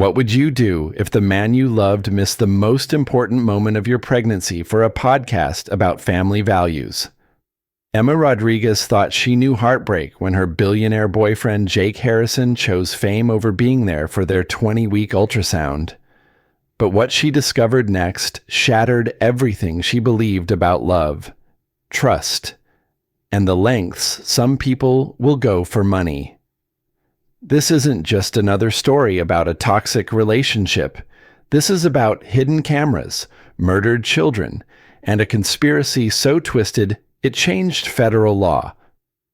What would you do if the man you loved missed the most important moment of your pregnancy for a podcast about family values? Emma Rodriguez thought she knew heartbreak when her billionaire boyfriend Jake Harrison chose fame over being there for their 20-week ultrasound. But what she discovered next shattered everything she believed about love, trust, and the lengths some people will go for money. This isn't just another story about a toxic relationship. This is about hidden cameras, murdered children, and a conspiracy so twisted it changed federal law.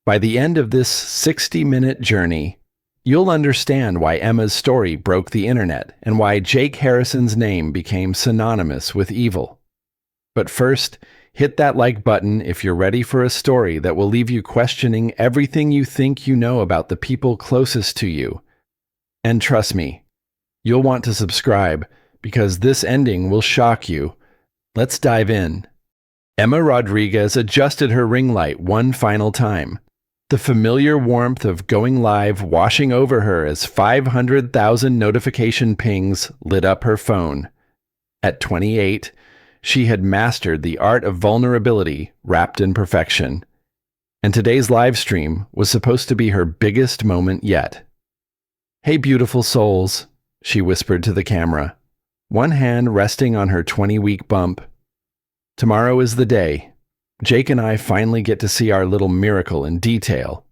By the end of this 60-minute journey, you'll understand why Emma's story broke the internet and why Jake Harrison's name became synonymous with evil. But first, hit that like button if you're ready for a story that will leave you questioning everything you think you know about the people closest to you. And trust me, you'll want to subscribe because this ending will shock you. Let's dive in. Emma Rodriguez adjusted her ring light one final time, the familiar warmth of going live washing over her as 500,000 notification pings lit up her phone. At 28, she had mastered the art of vulnerability wrapped in perfection. And today's live stream was supposed to be her biggest moment yet. "Hey, beautiful souls," she whispered to the camera, one hand resting on her 20-week bump. "Tomorrow is the day. Jake and I finally get to see our little miracle in detail."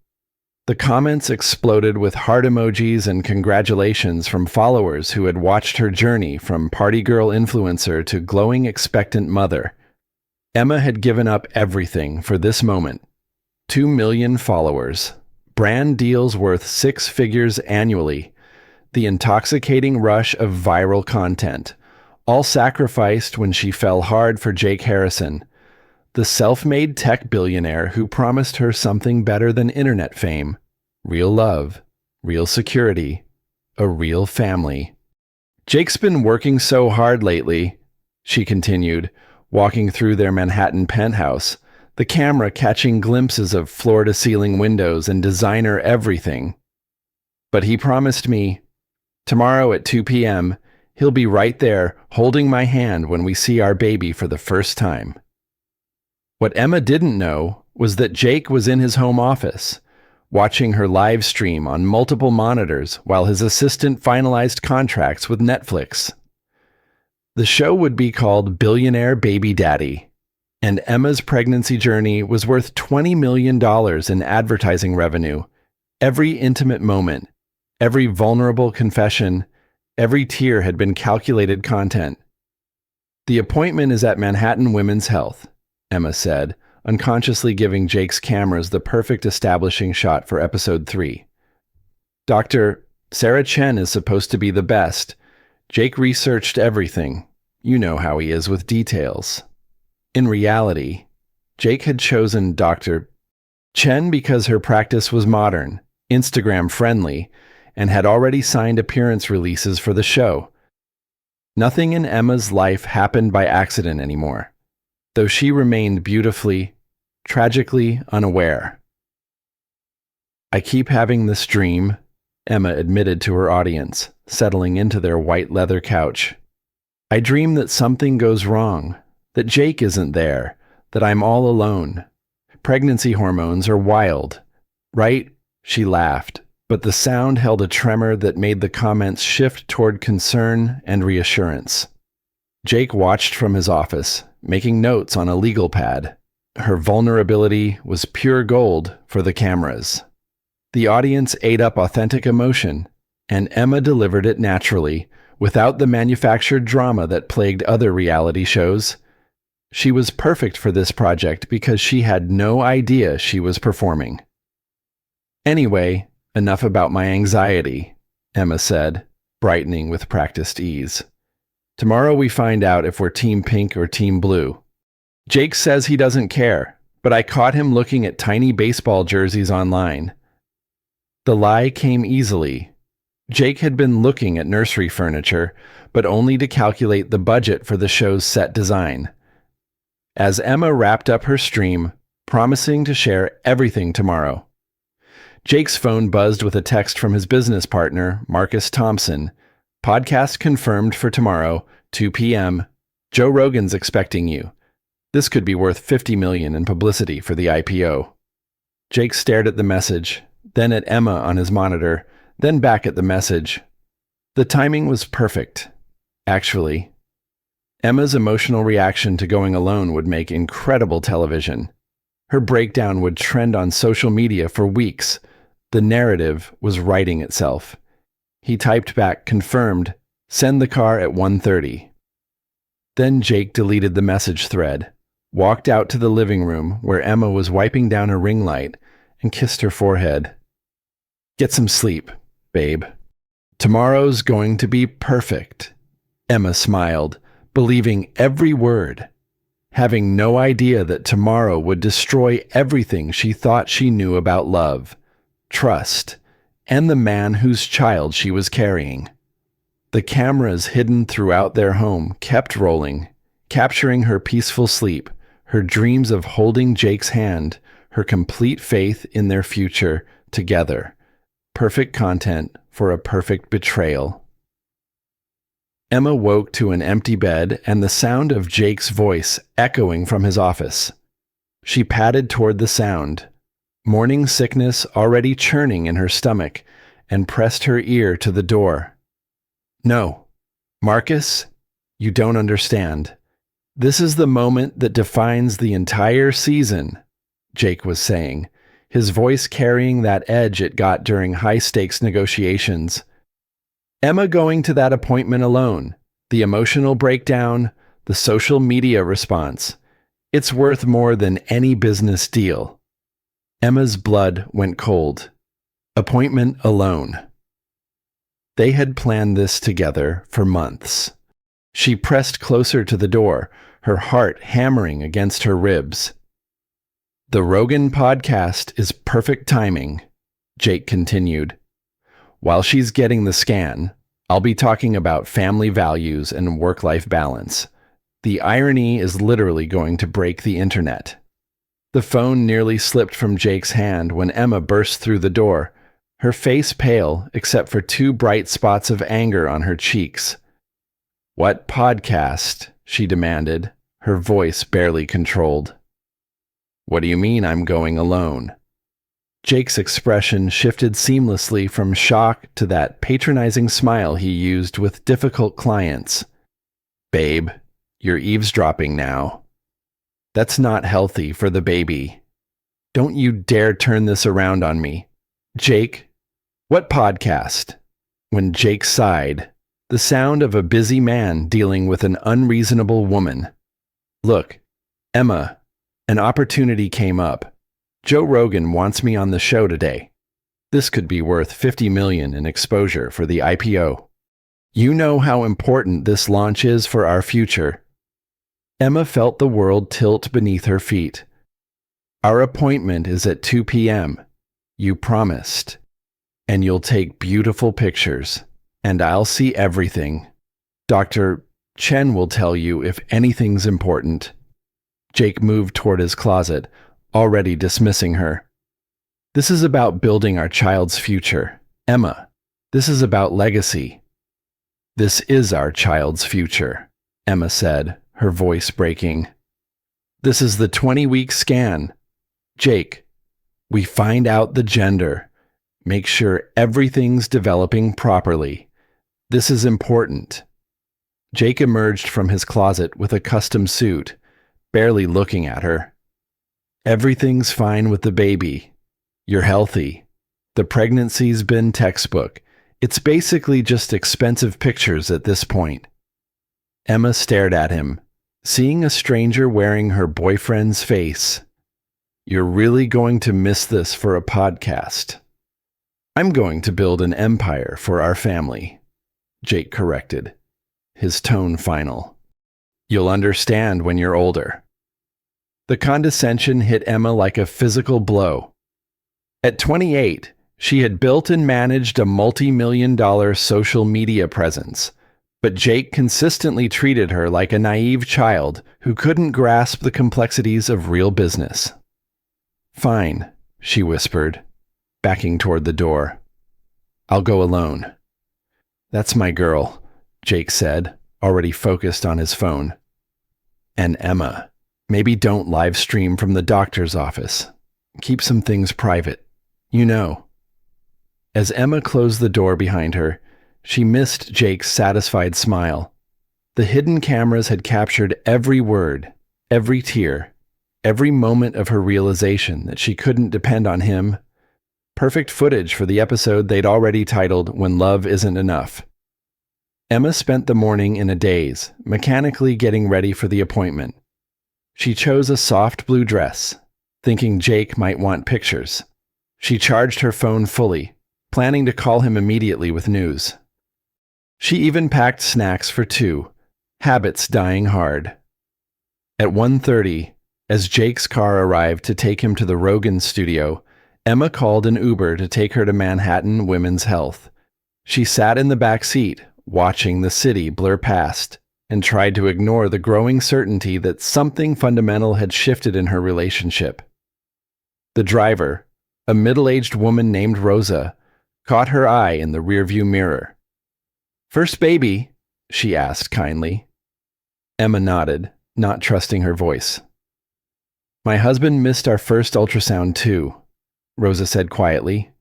The comments exploded with heart emojis and congratulations from followers who had watched her journey from party girl influencer to glowing expectant mother. Emma had given up everything for this moment. 2 million followers, brand deals worth 6 figures annually, the intoxicating rush of viral content, all sacrificed when she fell hard for Jake Harrison, the self-made tech billionaire who promised her something better than internet fame, real love, real security, a real family. "Jake's been working so hard lately," she continued, walking through their Manhattan penthouse, the camera catching glimpses of floor-to-ceiling windows and designer everything. "But he promised me, tomorrow at 2 p.m., he'll be right there holding my hand when we see our baby for the first time." What Emma didn't know was that Jake was in his home office, watching her live stream on multiple monitors while his assistant finalized contracts with Netflix. The show would be called Billionaire Baby Daddy, and Emma's pregnancy journey was worth $20 million in advertising revenue. Every intimate moment, every vulnerable confession, every tear had been calculated content. "The appointment is at Manhattan Women's Health," Emma said, unconsciously giving Jake's cameras the perfect establishing shot for episode 3. "Dr. Sarah Chen is supposed to be the best. Jake researched everything. You know how he is with details." In reality, Jake had chosen Dr. Chen because her practice was modern, Instagram-friendly, and had already signed appearance releases for the show. Nothing in Emma's life happened by accident anymore, though she remained beautifully, tragically unaware. "I keep having this dream," Emma admitted to her audience, settling into their white leather couch. "I dream that something goes wrong, that Jake isn't there, that I'm all alone. Pregnancy hormones are wild, right?" She laughed, but the sound held a tremor that made the comments shift toward concern and reassurance. Jake watched from his office, making notes on a legal pad. Her vulnerability was pure gold for the cameras. The audience ate up authentic emotion, and Emma delivered it naturally, without the manufactured drama that plagued other reality shows. She was perfect for this project because she had no idea she was performing. "Anyway, enough about my anxiety," Emma said, brightening with practiced ease. "Tomorrow we find out if we're Team Pink or Team Blue. Jake says he doesn't care, but I caught him looking at tiny baseball jerseys online." The lie came easily. Jake had been looking at nursery furniture, but only to calculate the budget for the show's set design. As Emma wrapped up her stream, promising to share everything tomorrow, Jake's phone buzzed with a text from his business partner, Marcus Thompson, Podcast confirmed for tomorrow, 2 p.m. Joe Rogan's expecting you. This could be worth $50 million in publicity for the IPO. Jake stared at the message, then at Emma on his monitor, then back at the message. The timing was perfect. Actually, Emma's emotional reaction to going alone would make incredible television. Her breakdown would trend on social media for weeks. The narrative was writing itself. He typed back, confirmed, send the car at 1:30. Then Jake deleted the message thread, walked out to the living room where Emma was wiping down a ring light, and kissed her forehead. Get some sleep, babe. Tomorrow's going to be perfect. Emma smiled, believing every word, having no idea that tomorrow would destroy everything she thought she knew about love, trust, and the man whose child she was carrying. The cameras hidden throughout their home kept rolling, capturing her peaceful sleep, her dreams of holding Jake's hand, her complete faith in their future together. Perfect content for a perfect betrayal. Emma woke to an empty bed and the sound of Jake's voice echoing from his office. She padded toward the sound, morning sickness already churning in her stomach, and pressed her ear to the door. No, Marcus, you don't understand. This is the moment that defines the entire season, Jake was saying, his voice carrying that edge it got during high-stakes negotiations. Emma going to that appointment alone, the emotional breakdown, the social media response. It's worth more than any business deal. Emma's blood went cold. Appointment alone. They had planned this together for months. She pressed closer to the door, her heart hammering against her ribs. The Rogan podcast is perfect timing, Jake continued. While she's getting the scan, I'll be talking about family values and work-life balance. The irony is literally going to break the internet. The phone nearly slipped from Jake's hand when Emma burst through the door, her face pale except for 2 bright spots of anger on her cheeks. What podcast? She demanded, her voice barely controlled. What do you mean I'm going alone? Jake's expression shifted seamlessly from shock to that patronizing smile he used with difficult clients. Babe, you're eavesdropping now. That's not healthy for the baby. Don't you dare turn this around on me. Jake, what podcast? When Jake sighed, the sound of a busy man dealing with an unreasonable woman. Look, Emma, an opportunity came up. Joe Rogan wants me on the show today. This could be worth $50 million in exposure for the IPO. You know how important this launch is for our future. Emma felt the world tilt beneath her feet. Our appointment is at 2 p.m. You promised. And you'll take beautiful pictures. And I'll see everything. Dr. Chen will tell you if anything's important. Jake moved toward his closet, already dismissing her. This is about building our child's future. Emma, this is about legacy. This is our child's future, Emma said, her voice breaking. This is the 20-week scan. Jake, we find out the gender. Make sure everything's developing properly. This is important. Jake emerged from his closet with a custom suit, barely looking at her. Everything's fine with the baby. You're healthy. The pregnancy's been textbook. It's basically just expensive pictures at this point. Emma stared at him, seeing a stranger wearing her boyfriend's face. You're really going to miss this for a podcast. I'm going to build an empire for our family, Jake corrected, his tone final. You'll understand when you're older. The condescension hit Emma like a physical blow. At 28, she had built and managed a multi-million-dollar social media presence, but Jake consistently treated her like a naive child who couldn't grasp the complexities of real business. Fine, she whispered, backing toward the door. I'll go alone. That's my girl. Jake said, already focused on his phone. And Emma, maybe don't live stream from the doctor's office. Keep some things private. You know. As Emma closed the door behind her, she missed Jake's satisfied smile. The hidden cameras had captured every word, every tear, every moment of her realization that she couldn't depend on him. Perfect footage for the episode they'd already titled When Love Isn't Enough. Emma spent the morning in a daze, mechanically getting ready for the appointment. She chose a soft blue dress, thinking Jake might want pictures. She charged her phone fully, planning to call him immediately with news. She even packed snacks for two, habits dying hard. At 1:30, as Jake's car arrived to take him to the Rogan studio, Emma called an Uber to take her to Manhattan Women's Health. She sat in the back seat, watching the city blur past, and tried to ignore the growing certainty that something fundamental had shifted in her relationship. The driver, a middle-aged woman named Rosa, caught her eye in the rearview mirror. "First baby?" she asked kindly. Emma nodded, not trusting her voice. "My husband missed our first ultrasound too," Rosa said quietly.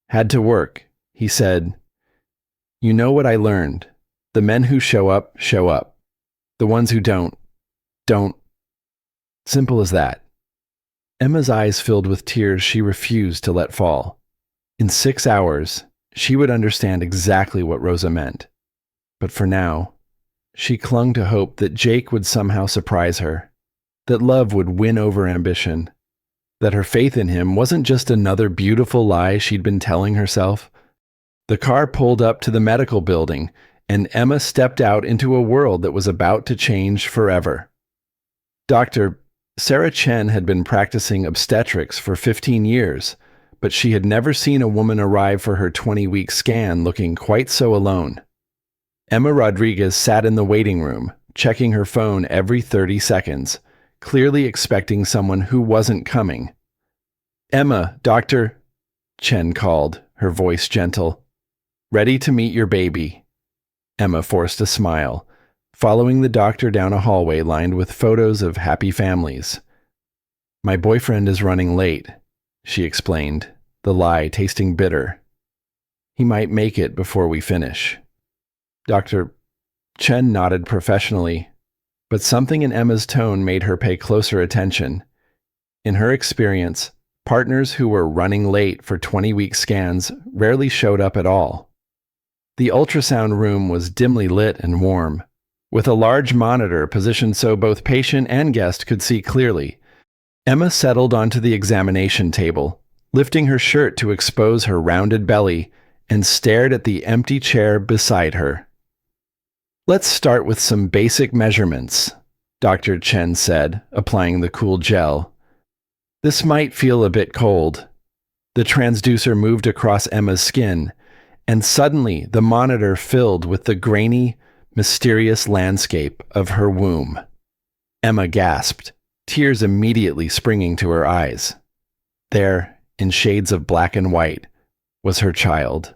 "Had to work," he said. "You know what I learned. The men who show up, show up. The ones who don't. Simple as that." Emma's eyes filled with tears she refused to let fall. In 6 hours, she would understand exactly what Rosa meant. But for now, she clung to hope that Jake would somehow surprise her, that love would win over ambition, that her faith in him wasn't just another beautiful lie she'd been telling herself. The car pulled up to the medical building, and Emma stepped out into a world that was about to change forever. Dr. Sarah Chen had been practicing obstetrics for 15 years, but she had never seen a woman arrive for her 20-week scan looking quite so alone. Emma Rodriguez sat in the waiting room, checking her phone every 30 seconds, clearly expecting someone who wasn't coming. "Emma, Dr. Chen called, her voice gentle. "Ready to meet your baby." Emma forced a smile, following the doctor down a hallway lined with photos of happy families. "My boyfriend is running late," she explained, the lie tasting bitter. "He might make it before we finish." Dr. Chen nodded professionally, but something in Emma's tone made her pay closer attention. In her experience, partners who were running late for 20-week scans rarely showed up at all. The ultrasound room was dimly lit and warm, with a large monitor positioned so both patient and guest could see clearly. Emma settled onto the examination table, lifting her shirt to expose her rounded belly, and stared at the empty chair beside her. "Let's start with some basic measurements," Dr. Chen said, applying the cool gel. "This might feel a bit cold." The transducer moved across Emma's skin, and suddenly the monitor filled with the grainy, mysterious landscape of her womb. Emma gasped, tears immediately springing to her eyes. There, in shades of black and white, was her child.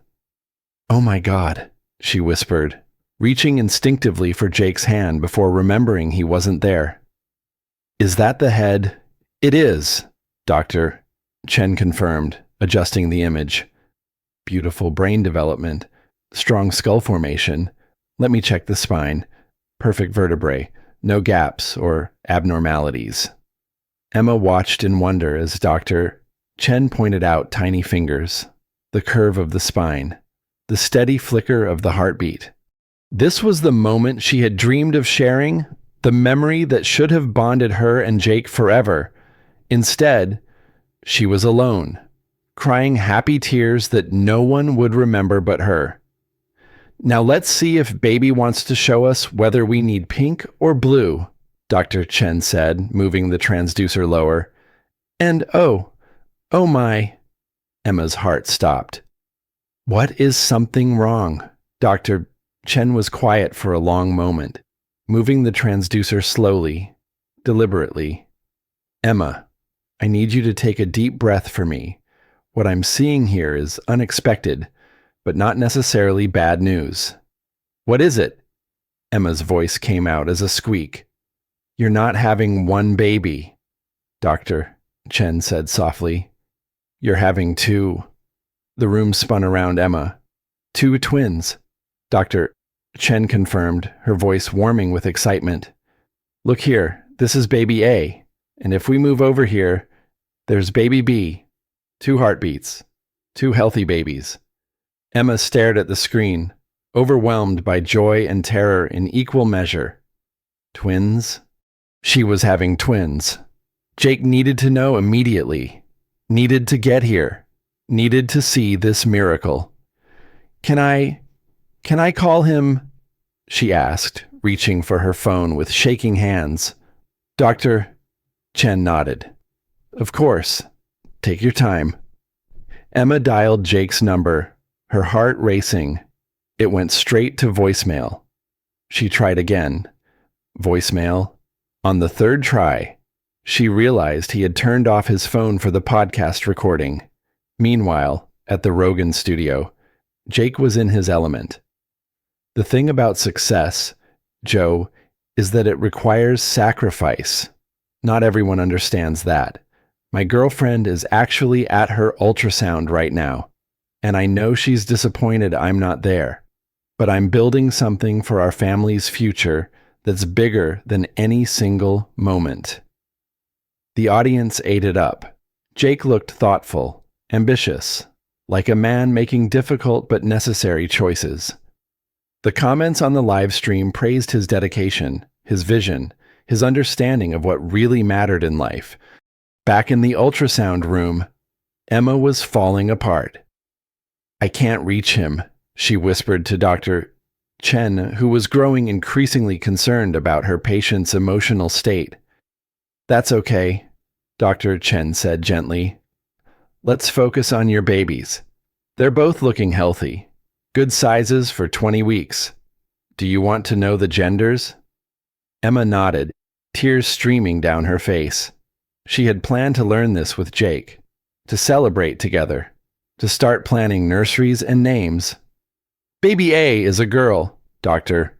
"Oh my God," she whispered, reaching instinctively for Jake's hand before remembering he wasn't there. "Is that the head?" "It is," Dr. Chen confirmed, adjusting the image. "Beautiful brain development, strong skull formation. Let me check the spine. Perfect vertebrae, no gaps or abnormalities." Emma watched in wonder as Dr. Chen pointed out tiny fingers, the curve of the spine, the steady flicker of the heartbeat. This was the moment she had dreamed of sharing, the memory that should have bonded her and Jake forever. Instead, she was alone, crying happy tears that no one would remember but her. "Now let's see if baby wants to show us whether we need pink or blue," Dr. Chen said, moving the transducer lower. "And oh my," Emma's heart stopped. "What is something wrong?" Dr. Chen was quiet for a long moment, moving the transducer slowly, deliberately. "Emma, I need you to take a deep breath for me. What I'm seeing here is unexpected, but not necessarily bad news." What is it? Emma's voice came out as a squeak. You're not having one baby, Dr. Chen said softly. You're having two. The room spun around Emma. Two twins, Dr. Chen confirmed, her voice warming with excitement. Look here, this is baby A, and if we move over here, there's baby B. 2 heartbeats. 2 healthy babies. Emma stared at the screen, overwhelmed by joy and terror in equal measure. Twins? She was having twins. Jake needed to know immediately. Needed to get here. Needed to see this miracle. Can I call him? She asked, reaching for her phone with shaking hands. Dr. Chen nodded. Of course. Take your time. Emma dialed Jake's number, her heart racing. It went straight to voicemail. She tried again. Voicemail. On the 3rd try, she realized he had turned off his phone for the podcast recording. Meanwhile, at the Rogan studio, Jake was in his element. The thing about success, Joe, is that it requires sacrifice. Not everyone understands that. My girlfriend is actually at her ultrasound right now, and I know she's disappointed I'm not there. But I'm building something for our family's future that's bigger than any single moment. The audience ate it up. Jake looked thoughtful, ambitious, like a man making difficult but necessary choices. The comments on the live stream praised his dedication, his vision, his understanding of what really mattered in life. Back in the ultrasound room, Emma was falling apart. I can't reach him, she whispered to Dr. Chen, who was growing increasingly concerned about her patient's emotional state. That's okay, Dr. Chen said gently. Let's focus on your babies. They're both looking healthy. Good sizes for 20 weeks. Do you want to know the genders? Emma nodded, tears streaming down her face. She had planned to learn this with Jake, to celebrate together, to start planning nurseries and names. Baby A is a girl, Dr.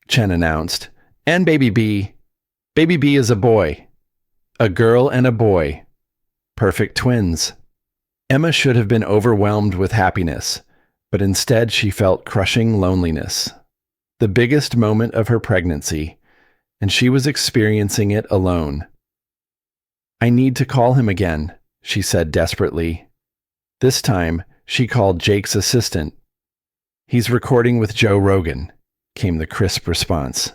Chen announced, and Baby B. Baby B is a boy. A girl and a boy. Perfect twins. Emma should have been overwhelmed with happiness, but instead she felt crushing loneliness. The biggest moment of her pregnancy, and she was experiencing it alone. I need to call him again, she said desperately. This time, she called Jake's assistant. He's recording with Joe Rogan, came the crisp response.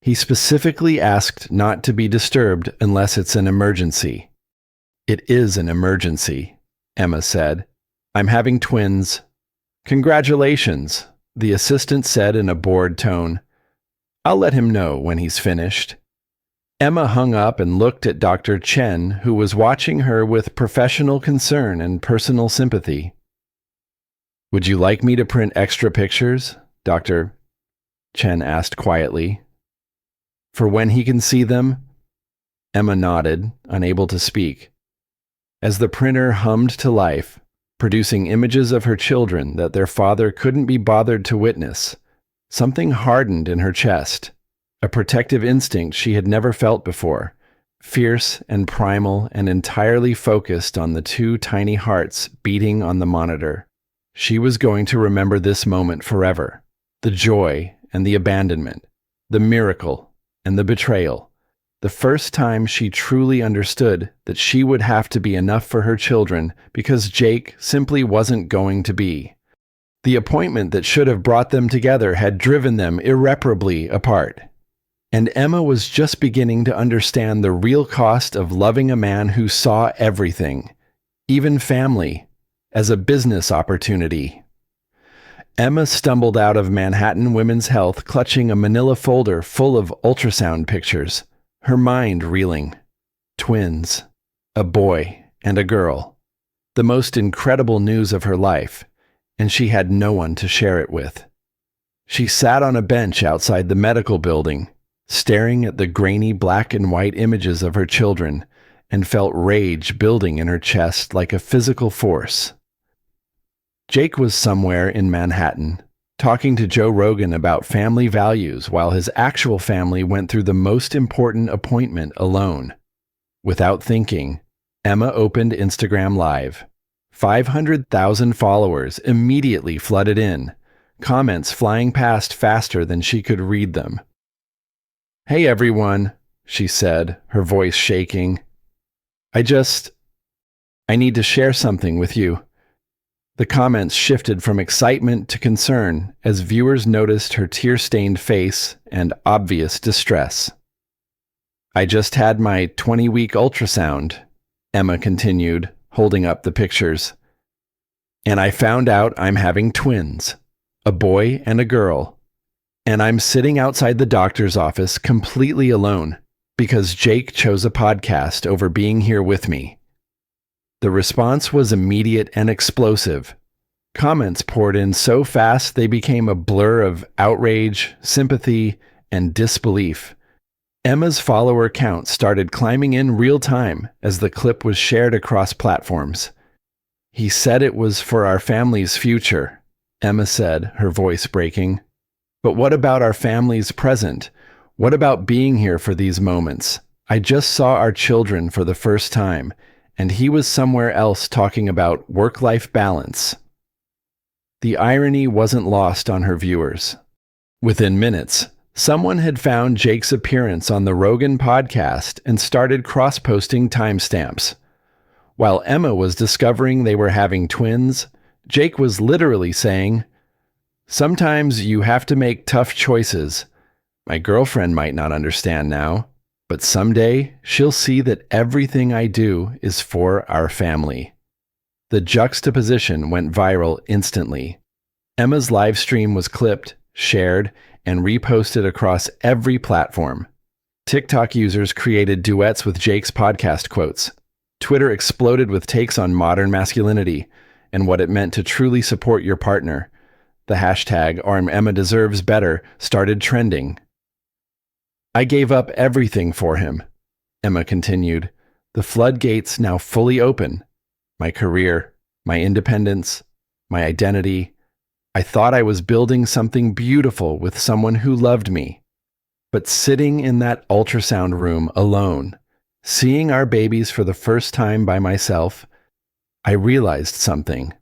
He specifically asked not to be disturbed unless it's an emergency. It is an emergency, Emma said. I'm having twins. Congratulations, the assistant said in a bored tone. I'll let him know when he's finished. Emma hung up and looked at Dr. Chen, who was watching her with professional concern and personal sympathy. Would you like me to print extra pictures? Dr. Chen asked quietly. For when he can see them? Emma nodded, unable to speak. As the printer hummed to life, producing images of her children that their father couldn't be bothered to witness, something hardened in her chest, a protective instinct she had never felt before, fierce and primal and entirely focused on the 2 tiny hearts beating on the monitor. She was going to remember this moment forever, the joy and the abandonment, the miracle and the betrayal, the first time she truly understood that she would have to be enough for her children because Jake simply wasn't going to be. The appointment that should have brought them together had driven them irreparably apart. And Emma was just beginning to understand the real cost of loving a man who saw everything, even family, as a business opportunity. Emma stumbled out of Manhattan Women's Health clutching a manila folder full of ultrasound pictures, her mind reeling. Twins. A boy and a girl. The most incredible news of her life, and she had no one to share it with. She sat on a bench outside the medical building, staring at the grainy black and white images of her children, and felt rage building in her chest like a physical force. Jake was somewhere in Manhattan, talking to Joe Rogan about family values while his actual family went through the most important appointment alone. Without thinking, Emma opened Instagram Live. 500,000 followers immediately flooded in, comments flying past faster than she could read them. "Hey everyone," she said, her voice shaking. I need to share something with you." The comments shifted from excitement to concern as viewers noticed her tear-stained face and obvious distress. "I just had my 20-week ultrasound," Emma continued, holding up the pictures. "And I found out I'm having twins, a boy and a girl. And I'm sitting outside the doctor's office completely alone because Jake chose a podcast over being here with me." The response was immediate and explosive. Comments poured in so fast they became a blur of outrage, sympathy, and disbelief. Emma's follower count started climbing in real time as the clip was shared across platforms. "He said it was for our family's future," Emma said, her voice breaking. "But what about our family's present? What about being here for these moments? I just saw our children for the first time, and he was somewhere else talking about work-life balance." The irony wasn't lost on her viewers. Within minutes, someone had found Jake's appearance on the Rogan podcast and started cross-posting timestamps. While Emma was discovering they were having twins, Jake was literally saying, "Sometimes you have to make tough choices. My girlfriend might not understand now, but someday she'll see that everything I do is for our family." The juxtaposition went viral instantly. Emma's live stream was clipped, shared, and reposted across every platform. TikTok users created duets with Jake's podcast quotes. Twitter exploded with takes on modern masculinity and what it meant to truly support your partner. The hashtag #EmmaDeservesBetter started trending. "I gave up everything for him," Emma continued, "the floodgates now fully open. My career, my independence, my identity. I thought I was building something beautiful with someone who loved me. But sitting in that ultrasound room alone, seeing our babies for the first time by myself, I realized something."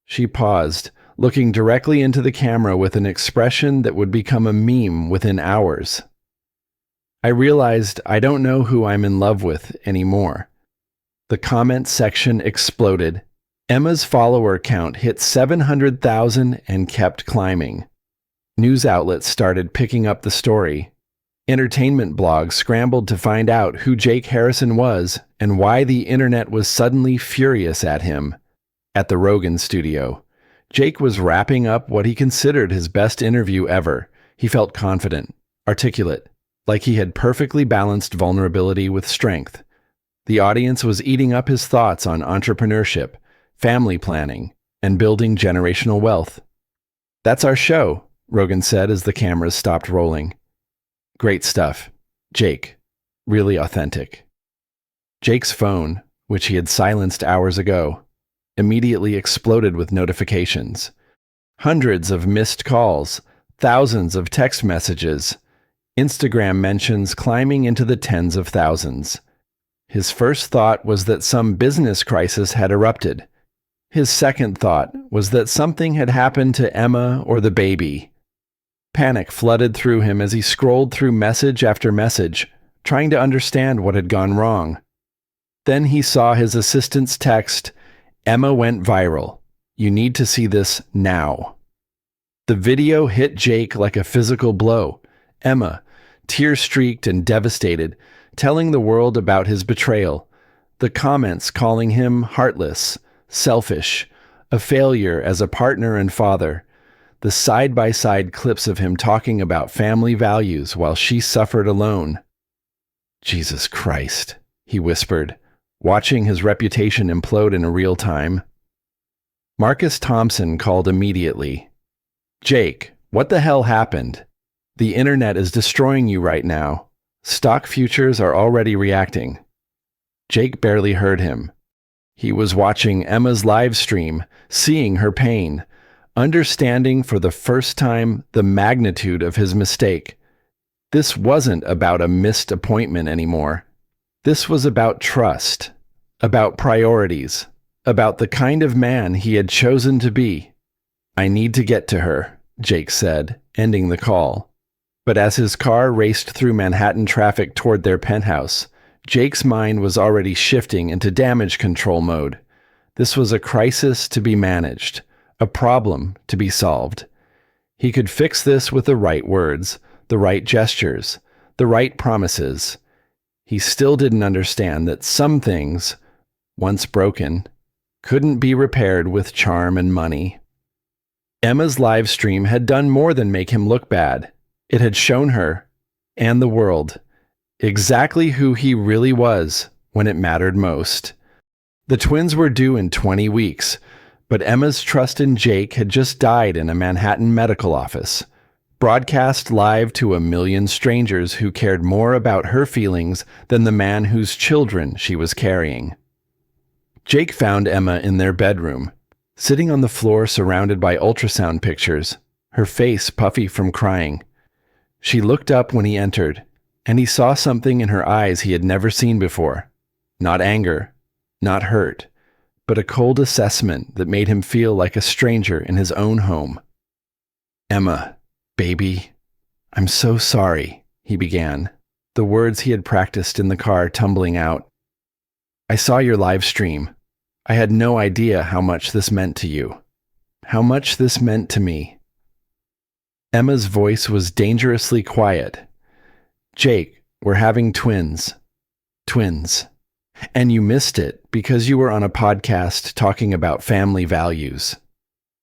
She paused, looking directly into the camera with an expression that would become a meme within hours. "I realized I don't know who I'm in love with anymore." The comment section exploded. Emma's follower count hit 700,000 and kept climbing. News outlets started picking up the story. Entertainment blogs scrambled to find out who Jake Harrison was and why the internet was suddenly furious at him. At the Rogan studio, Jake was wrapping up what he considered his best interview ever. He felt confident, articulate, like he had perfectly balanced vulnerability with strength. The audience was eating up his thoughts on entrepreneurship, family planning, and building generational wealth. "That's our show," Rogan said as the cameras stopped rolling. "Great stuff. Jake. Really authentic." Jake's phone, which he had silenced hours ago, immediately exploded with notifications. Hundreds of missed calls, thousands of text messages, Instagram mentions climbing into the tens of thousands. His first thought was that some business crisis had erupted. His second thought was that something had happened to Emma or the baby. Panic flooded through him as he scrolled through message after message, trying to understand what had gone wrong. Then he saw his assistant's text, "Emma went viral. You need to see this now." The video hit Jake like a physical blow. Emma, tear-streaked and devastated, telling the world about his betrayal. The comments calling him heartless, selfish, a failure as a partner and father. The side-by-side clips of him talking about family values while she suffered alone. "Jesus Christ," he whispered, watching his reputation implode in real time. Marcus Thompson called immediately. "Jake, what the hell happened? The internet is destroying you right now. Stock futures are already reacting." Jake barely heard him. He was watching Emma's live stream, seeing her pain, understanding for the first time the magnitude of his mistake. This wasn't about a missed appointment anymore. This was about trust, about priorities, about the kind of man he had chosen to be. "I need to get to her," Jake said, ending the call. But as his car raced through Manhattan traffic toward their penthouse, Jake's mind was already shifting into damage control mode. This was a crisis to be managed, a problem to be solved. He could fix this with the right words, the right gestures, the right promises. He still didn't understand that some things, once broken, couldn't be repaired with charm and money. Emma's live stream had done more than make him look bad. It had shown her, and the world, exactly who he really was when it mattered most. The twins were due in 20 weeks, but Emma's trust in Jake had just died in a Manhattan medical office, broadcast live to 1,000,000 strangers who cared more about her feelings than the man whose children she was carrying. Jake found Emma in their bedroom, sitting on the floor surrounded by ultrasound pictures, her face puffy from crying. She looked up when he entered, and he saw something in her eyes he had never seen before. Not anger, not hurt, but a cold assessment that made him feel like a stranger in his own home. "Emma, baby, I'm so sorry," he began, the words he had practiced in the car tumbling out. "I saw your live stream. I had no idea how much this meant to you, how much this meant to me." Emma's voice was dangerously quiet. "Jake, we're having twins. Twins. And you missed it because you were on a podcast talking about family values."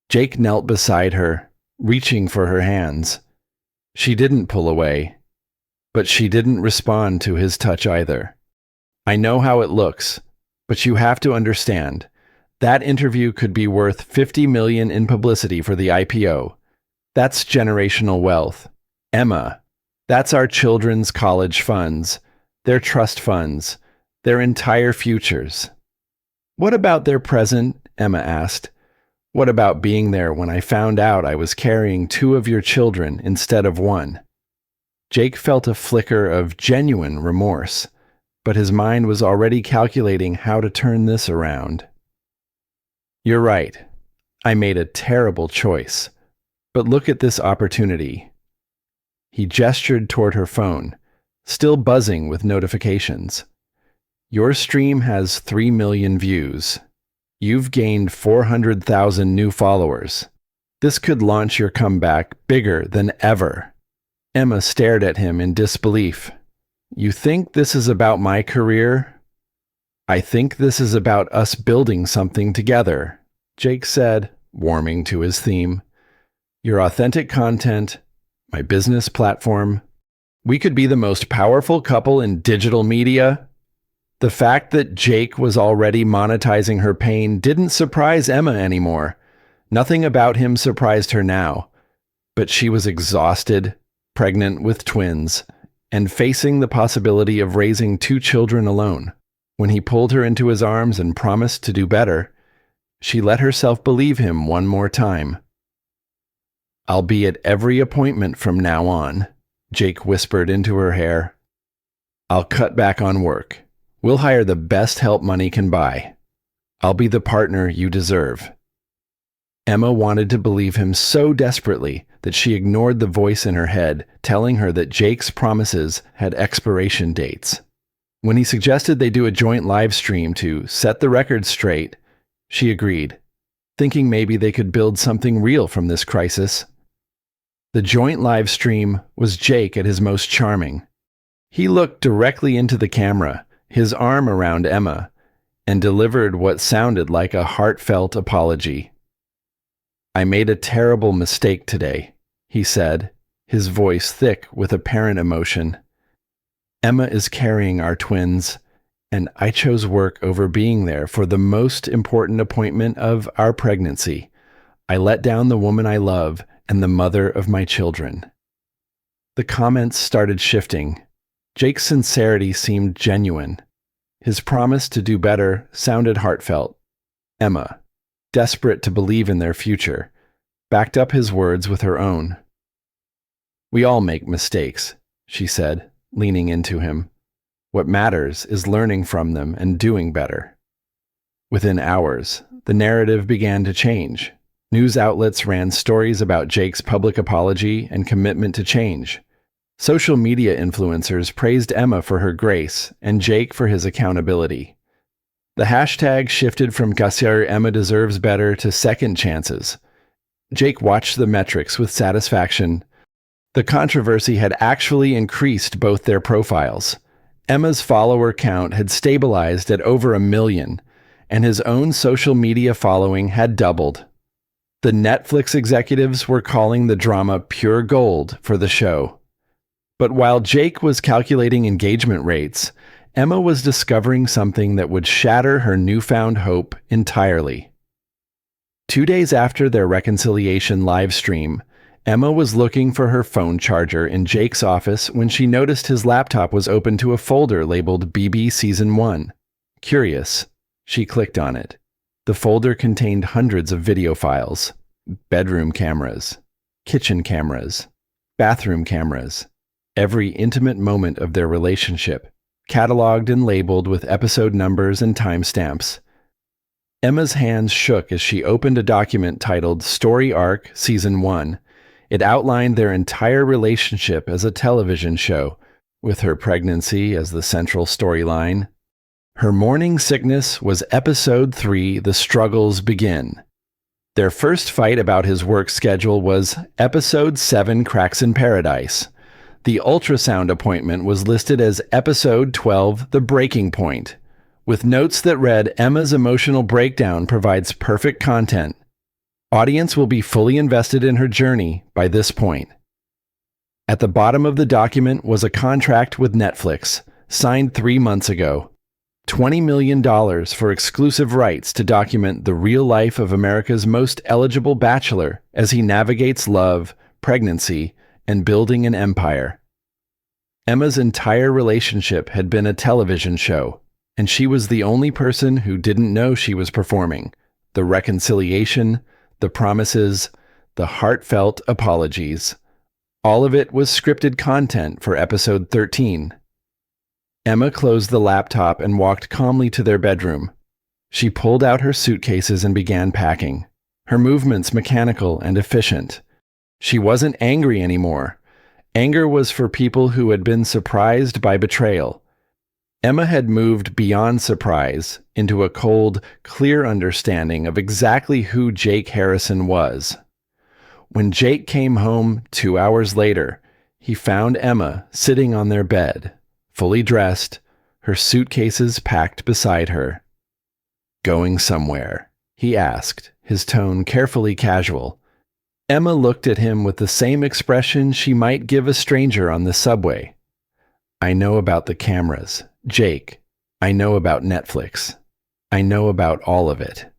Jake knelt beside her, reaching for her hands. She didn't pull away, but she didn't respond to his touch either. "I know how it looks, but you have to understand. That interview could be worth $50 million in publicity for the IPO. That's generational wealth. Emma, that's our children's college funds, their trust funds, their entire futures." "What about their present?" Emma asked. "What about being there when I found out I was carrying 2 of your children instead of 1? Jake felt a flicker of genuine remorse, but his mind was already calculating how to turn this around. "You're right. I made a terrible choice. But look at this opportunity." He gestured toward her phone, still buzzing with notifications. "Your stream has 3 million views. You've gained 400,000 new followers. This could launch your comeback bigger than ever." Emma stared at him in disbelief. "You think this is about my career?" "I think this is about us building something together," Jake said, warming to his theme. "Your authentic content, my business platform. We could be the most powerful couple in digital media." The fact that Jake was already monetizing her pain didn't surprise Emma anymore. Nothing about him surprised her now. But she was exhausted, pregnant with twins, and facing the possibility of raising 2 children alone. When he pulled her into his arms and promised to do better, she let herself believe him one more time. "I'll be at every appointment from now on," Jake whispered into her hair. "I'll cut back on work. We'll hire the best help money can buy. I'll be the partner you deserve." Emma wanted to believe him so desperately that she ignored the voice in her head telling her that Jake's promises had expiration dates. When he suggested they do a joint live stream to set the record straight, she agreed, thinking maybe they could build something real from this crisis. The joint live stream was Jake at his most charming. He looked directly into the camera, his arm around Emma, and delivered what sounded like a heartfelt apology. "I made a terrible mistake today," he said, his voice thick with apparent emotion. "Emma is carrying our twins, and I chose work over being there for the most important appointment of our pregnancy. I let down the woman I love and the mother of my children." The comments started shifting. Jake's sincerity seemed genuine. His promise to do better sounded heartfelt. Emma, desperate to believe in their future, backed up his words with her own. "We all make mistakes," she said, leaning into him. "What matters is learning from them and doing better." Within hours, the narrative began to change. News outlets ran stories about Jake's public apology and commitment to change. Social media influencers praised Emma for her grace and Jake for his accountability. The hashtag shifted from "Kasser Emma deserves better" to "second chances." Jake watched the metrics with satisfaction. The controversy had actually increased both their profiles. Emma's follower count had stabilized at over 1 million, and his own social media following had doubled. The Netflix executives were calling the drama pure gold for the show. But while Jake was calculating engagement rates, Emma was discovering something that would shatter her newfound hope entirely. 2 days after their reconciliation live stream, Emma was looking for her phone charger in Jake's office when she noticed his laptop was open to a folder labeled BB Season 1. Curious, she clicked on it. The folder contained hundreds of video files: bedroom cameras, kitchen cameras, bathroom cameras, every intimate moment of their relationship, cataloged and labeled with episode numbers and timestamps. Emma's hands shook as she opened a document titled Story Arc Season 1. It outlined their entire relationship as a television show, with her pregnancy as the central storyline. Her morning sickness was Episode 3, The Struggles Begin. Their first fight about his work schedule was Episode 7, Cracks in Paradise. The ultrasound appointment was listed as Episode 12, The Breaking Point, with notes that read, "Emma's emotional breakdown provides perfect content. Audience will be fully invested in her journey by this point." At the bottom of the document was a contract with Netflix, signed 3 months ago. $20 million for exclusive rights to document the real life of America's most eligible bachelor as he navigates love, pregnancy, and building an empire. Emma's entire relationship had been a television show, and she was the only person who didn't know she was performing. The reconciliation, the promises, the heartfelt apologies. All of it was scripted content for Episode 13. Emma closed the laptop and walked calmly to their bedroom. She pulled out her suitcases and began packing, her movements mechanical and efficient. She wasn't angry anymore. Anger was for people who had been surprised by betrayal. Emma had moved beyond surprise into a cold, clear understanding of exactly who Jake Harrison was. When Jake came home 2 hours later, he found Emma sitting on their bed, fully dressed, her suitcases packed beside her. "Going somewhere?" he asked, his tone carefully casual. Emma looked at him with the same expression she might give a stranger on the subway. "I know about the cameras, Jake. I know about Netflix. I know about all of it."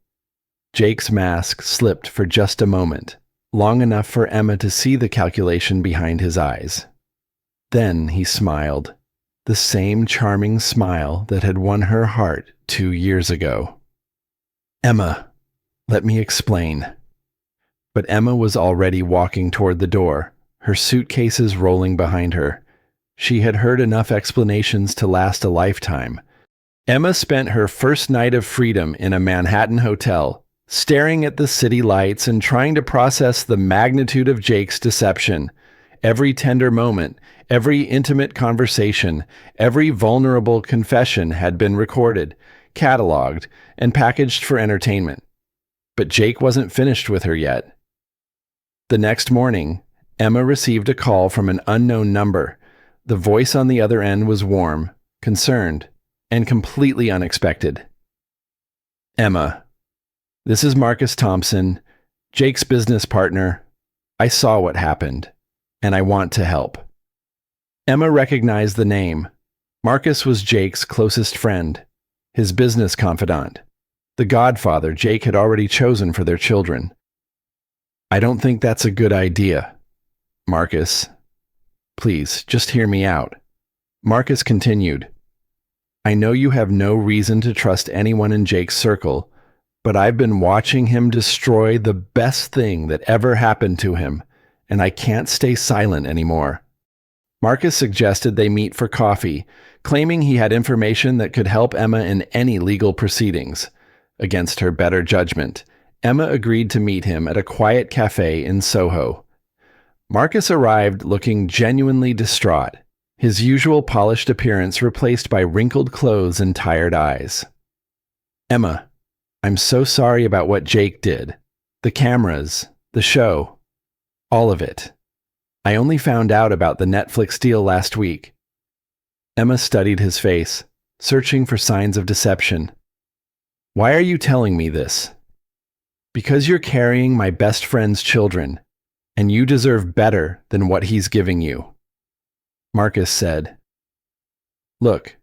Jake's mask slipped for just a moment, long enough for Emma to see the calculation behind his eyes. Then he smiled, the same charming smile that had won her heart 2 years ago. "Emma, let me explain." But Emma was already walking toward the door, her suitcases rolling behind her. She had heard enough explanations to last a lifetime. Emma spent her first night of freedom in a Manhattan hotel, staring at the city lights and trying to process the magnitude of Jake's deception. Every tender moment, every intimate conversation, every vulnerable confession had been recorded, cataloged, and packaged for entertainment. But Jake wasn't finished with her yet. The next morning, Emma received a call from an unknown number. The voice on the other end was warm, concerned, and completely unexpected. "Emma, this is Marcus Thompson, Jake's business partner. I saw what happened, and I want to help." Emma recognized the name. Marcus was Jake's closest friend, his business confidant, the godfather Jake had already chosen for their children. "I don't think that's a good idea, Marcus. Please, just hear me out." Marcus continued, "I know you have no reason to trust anyone in Jake's circle, but I've been watching him destroy the best thing that ever happened to him, and I can't stay silent anymore. Marcus suggested they meet for coffee, claiming he had information that could help Emma in any legal proceedings. Against her better judgment, Emma agreed to meet him at a quiet cafe in Soho. Marcus arrived looking genuinely distraught, his usual polished appearance replaced by wrinkled clothes and tired eyes. "Emma, I'm so sorry about what Jake did. The cameras, the show, all of it. I only found out about the Netflix deal last week." Emma studied his face, searching for signs of deception. "Why are you telling me this?" "Because you're carrying my best friend's children, and you deserve better than what he's giving you." Marcus said, "Look,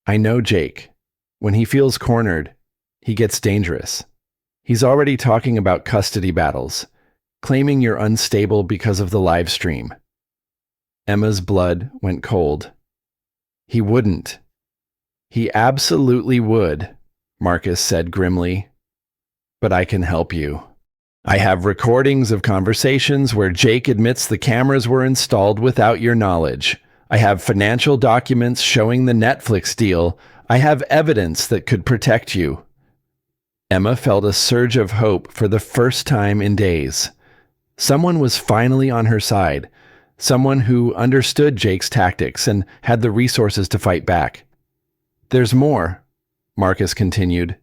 I know Jake. When he feels cornered, he gets dangerous. He's already talking about custody battles, claiming you're unstable because of the live stream." Emma's blood went cold. "He wouldn't." "He absolutely would," Marcus said grimly. "But I can help you. I have recordings of conversations where Jake admits the cameras were installed without your knowledge. I have financial documents showing the Netflix deal. I have evidence that could protect you." Emma felt a surge of hope for the first time in days. Someone was finally on her side, someone who understood Jake's tactics and had the resources to fight back. "There's more," Marcus continued.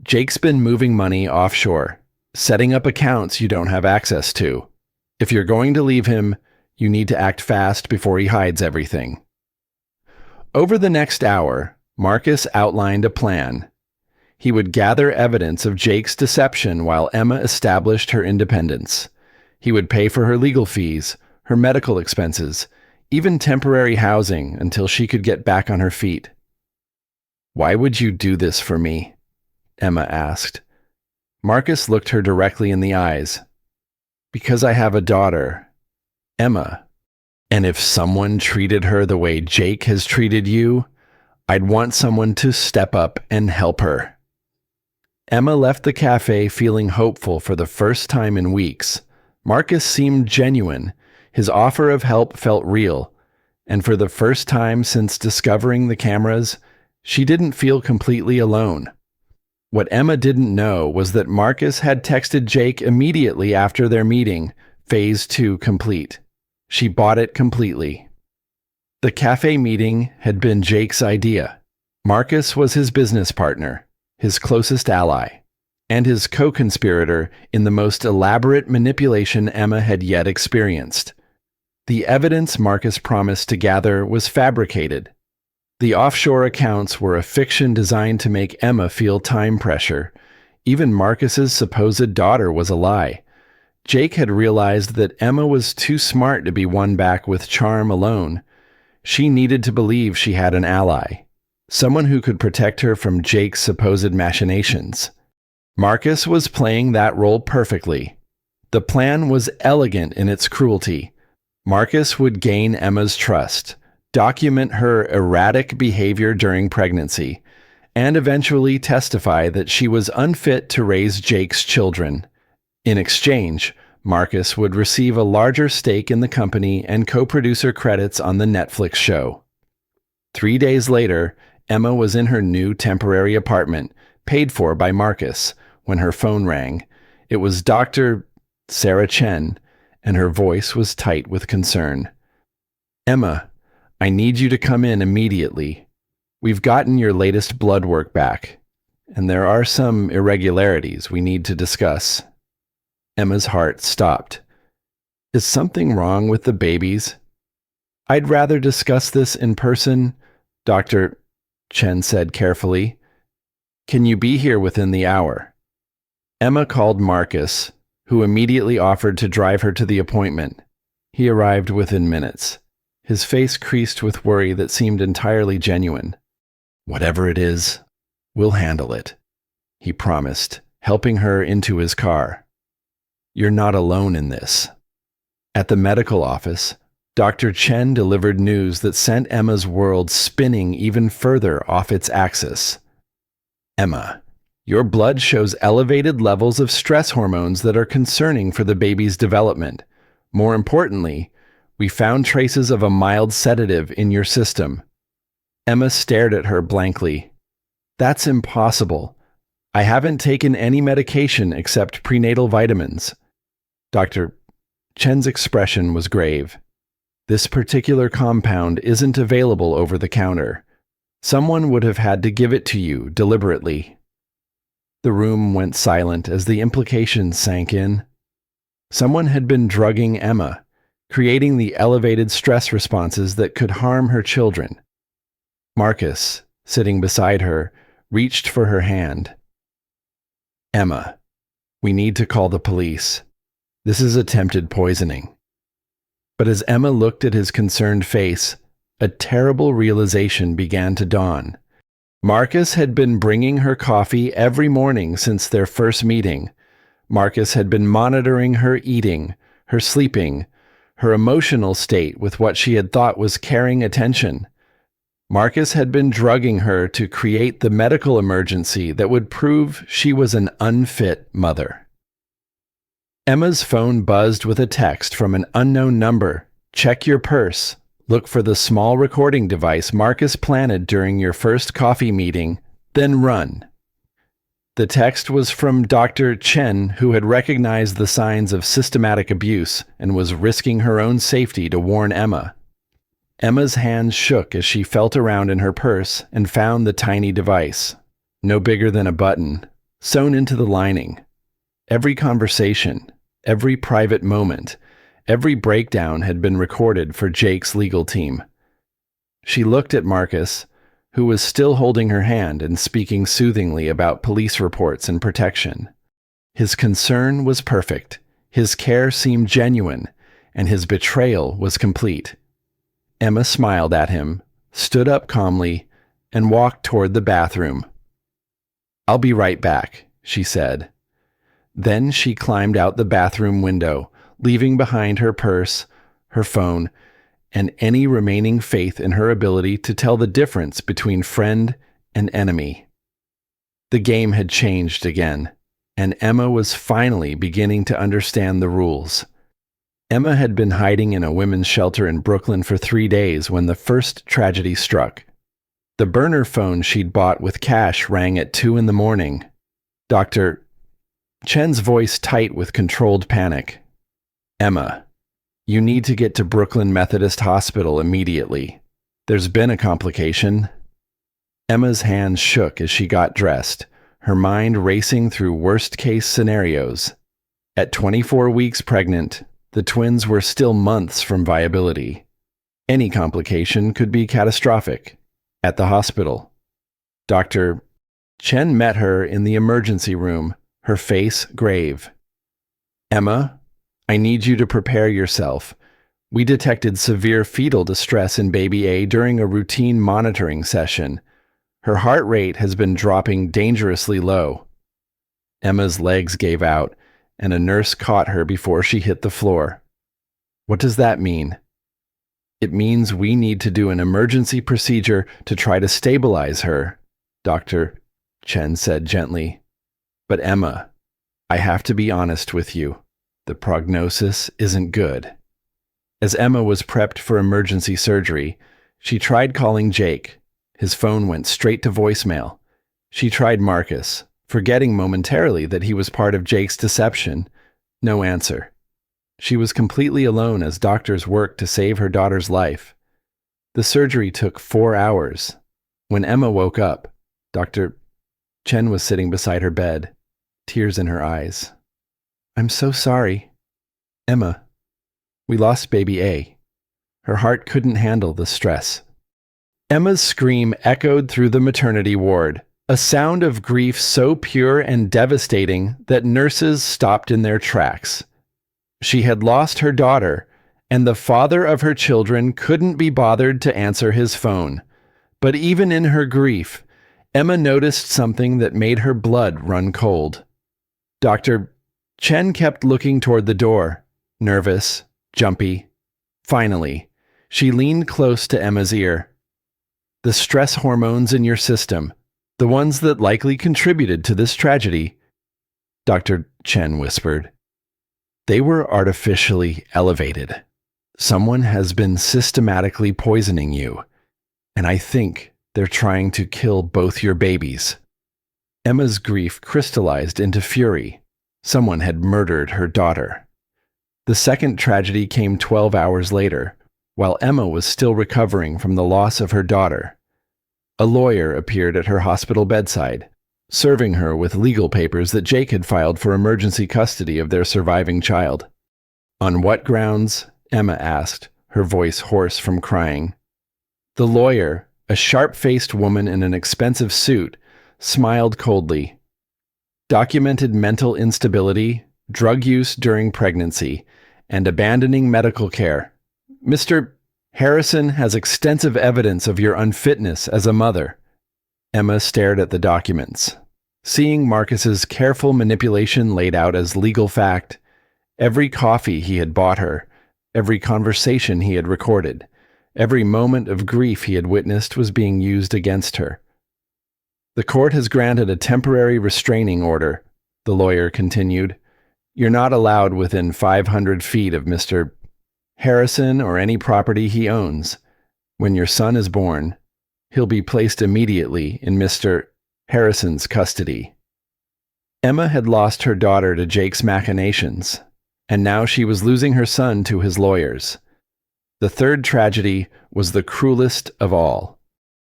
"Jake's been moving money offshore, setting up accounts you don't have access to. If you're going to leave him, you need to act fast before he hides everything." Over the next hour, Marcus outlined a plan. He would gather evidence of Jake's deception while Emma established her independence. He would pay for her legal fees, her medical expenses, even temporary housing until she could get back on her feet. "Why would you do this for me?" Emma asked. Marcus looked her directly in the eyes. "Because I have a daughter, Emma, and if someone treated her the way Jake has treated you, I'd want someone to step up and help her." Emma left the cafe feeling hopeful for the first time in weeks. Marcus seemed genuine. His offer of help felt real. And for the first time since discovering the cameras, she didn't feel completely alone. What Emma didn't know was that Marcus had texted Jake immediately after their meeting, Phase 2 complete. She bought it completely. The cafe meeting had been Jake's idea. Marcus was his business partner, his closest ally, and his co-conspirator in the most elaborate manipulation Emma had yet experienced. The evidence Marcus promised to gather was fabricated. The offshore accounts were a fiction designed to make Emma feel time pressure. Even Marcus's supposed daughter was a lie. Jake had realized that Emma was too smart to be won back with charm alone. She needed to believe she had an ally, someone who could protect her from Jake's supposed machinations. Marcus was playing that role perfectly. The plan was elegant in its cruelty. Marcus would gain Emma's trust, document her erratic behavior during pregnancy, and eventually testify that she was unfit to raise Jake's children. In exchange, Marcus would receive a larger stake in the company and co-producer credits on the Netflix show. 3 days later, Emma was in her new temporary apartment, paid for by Marcus, when her phone rang. It was Dr. Sarah Chen, and her voice was tight with concern. "Emma, I need you to come in immediately. We've gotten your latest blood work back, and there are some irregularities we need to discuss." Emma's heart stopped. "Is something wrong with the babies?" "I'd rather discuss this in person," Dr. Chen said carefully. "Can you be here within the hour?" Emma called Marcus, who immediately offered to drive her to the appointment. He arrived within minutes, his face creased with worry that seemed entirely genuine. "Whatever it is, we'll handle it," he promised, helping her into his car. "You're not alone in this." At the medical office, Dr. Chen delivered news that sent Emma's world spinning even further off its axis. "Emma, Your blood shows elevated levels of stress hormones that are concerning for the baby's development. More importantly, we found traces of a mild sedative in your system." Emma stared at her blankly. "That's impossible. I haven't taken any medication except prenatal vitamins." Dr. Chen's expression was grave. "This particular compound isn't available over the counter. Someone would have had to give it to you deliberately." The room went silent as the implications sank in. Someone had been drugging Emma, creating the elevated stress responses that could harm her children. Marcus, sitting beside her, reached for her hand. "Emma, we need to call the police. This is attempted poisoning." But as Emma looked at his concerned face, a terrible realization began to dawn. Marcus had been bringing her coffee every morning since their first meeting. Marcus had been monitoring her eating, her sleeping, her emotional state with what she had thought was caring attention. Marcus had been drugging her to create the medical emergency that would prove she was an unfit mother. Emma's phone buzzed with a text from an unknown number. "Check your purse. Look for the small recording device Marcus planted during your first coffee meeting, then run." The text was from Dr. Chen, who had recognized the signs of systematic abuse and was risking her own safety to warn Emma. Emma's hands shook as she felt around in her purse and found the tiny device, no bigger than a button, sewn into the lining. Every conversation, every private moment, every breakdown had been recorded for Jake's legal team. She looked at Marcus, who was still holding her hand and speaking soothingly about police reports and protection. His concern was perfect, his care seemed genuine, and his betrayal was complete. Emma smiled at him, stood up calmly, and walked toward the bathroom. "I'll be right back," she said. Then she climbed out the bathroom window, leaving behind her purse, her phone, and any remaining faith in her ability to tell the difference between friend and enemy. The game had changed again, and Emma was finally beginning to understand the rules. Emma had been hiding in a women's shelter in Brooklyn for 3 days when the first tragedy struck. The burner phone she'd bought with cash rang at 2 in the morning. Dr. Chen's voice tight with controlled panic. "Emma, you need to get to Brooklyn Methodist Hospital immediately. There's been a complication." Emma's hands shook as she got dressed, her mind racing through worst-case scenarios. At 24 weeks pregnant, the twins were still months from viability. Any complication could be catastrophic. At the hospital, Dr. Chen met her in the emergency room, her face grave. "Emma, I need you to prepare yourself. We detected severe fetal distress in baby A during a routine monitoring session. Her heart rate has been dropping dangerously low." Emma's legs gave out, and a nurse caught her before she hit the floor. "What does that mean?" "It means we need to do an emergency procedure to try to stabilize her," Dr. Chen said gently. "But Emma, I have to be honest with you. The prognosis isn't good." As Emma was prepped for emergency surgery, she tried calling Jake. His phone went straight to voicemail. She tried Marcus, forgetting momentarily that he was part of Jake's deception. No answer. She was completely alone as doctors worked to save her daughter's life. The surgery took 4 hours. When Emma woke up, Dr. Chen was sitting beside her bed, tears in her eyes. "I'm so sorry. Emma, we lost baby A." Her heart couldn't handle the stress. Emma's scream echoed through the maternity ward, a sound of grief so pure and devastating that nurses stopped in their tracks. She had lost her daughter, and the father of her children couldn't be bothered to answer his phone. But even in her grief, Emma noticed something that made her blood run cold. Dr. Chen kept looking toward the door, nervous, jumpy. Finally, she leaned close to Emma's ear. "The stress hormones in your system, The ones that likely contributed to this tragedy, Dr. Chen whispered. They were artificially elevated. Someone has been systematically poisoning you, and I think they're trying to kill both your babies. Emma's grief crystallized into fury. Someone had murdered her daughter. The second tragedy came 12 hours later, while Emma was still recovering from the loss of her daughter. A lawyer appeared at her hospital bedside, serving her with legal papers that Jake had filed for emergency custody of their surviving child. On what grounds? Emma asked, her voice hoarse from crying. The lawyer, a sharp-faced woman in an expensive suit, smiled coldly. Documented mental instability, drug use during pregnancy, and abandoning medical care. Mr. Harrison has extensive evidence of your unfitness as a mother. Emma stared at the documents. Seeing Marcus's careful manipulation laid out as legal fact, every coffee he had bought her, every conversation he had recorded, every moment of grief he had witnessed was being used against her. The court has granted a temporary restraining order, the lawyer continued. You're not allowed within 500 feet of Mr. Harrison or any property he owns. When your son is born, he'll be placed immediately in Mr. Harrison's custody. Emma had lost her daughter to Jake's machinations, and now she was losing her son to his lawyers. The third tragedy was the cruelest of all.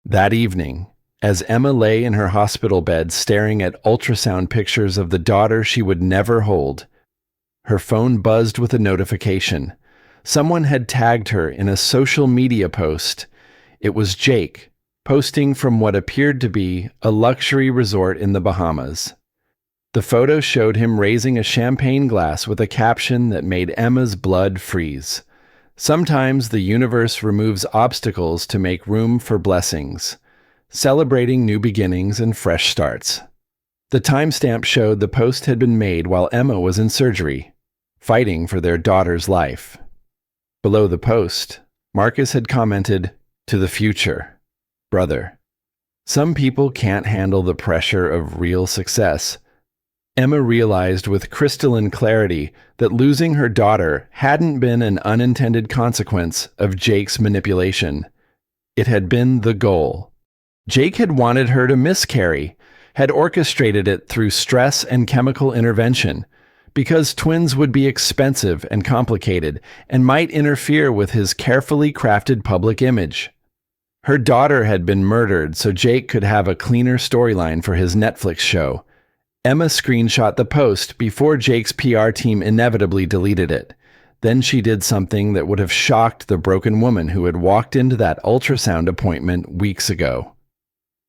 That evening, as Emma lay in her hospital bed staring at ultrasound pictures of the daughter she would never hold, her phone buzzed with a notification. Someone had tagged her in a social media post. It was Jake, posting from what appeared to be a luxury resort in the Bahamas. The photo showed him raising a champagne glass with a caption that made Emma's blood freeze. Sometimes the universe removes obstacles to make room for blessings, celebrating new beginnings and fresh starts. The timestamp showed the post had been made while Emma was in surgery, fighting for their daughter's life. Below the post, Marcus had commented, "To the future, brother." Some people can't handle the pressure of real success. Emma realized with crystalline clarity that losing her daughter hadn't been an unintended consequence of Jake's manipulation. It had been the goal. Jake had wanted her to miscarry, had orchestrated it through stress and chemical intervention, because twins would be expensive and complicated and might interfere with his carefully crafted public image. Her daughter had been murdered so Jake could have a cleaner storyline for his Netflix show. Emma screenshot the post before Jake's PR team inevitably deleted it. Then she did something that would have shocked the broken woman who had walked into that ultrasound appointment weeks ago.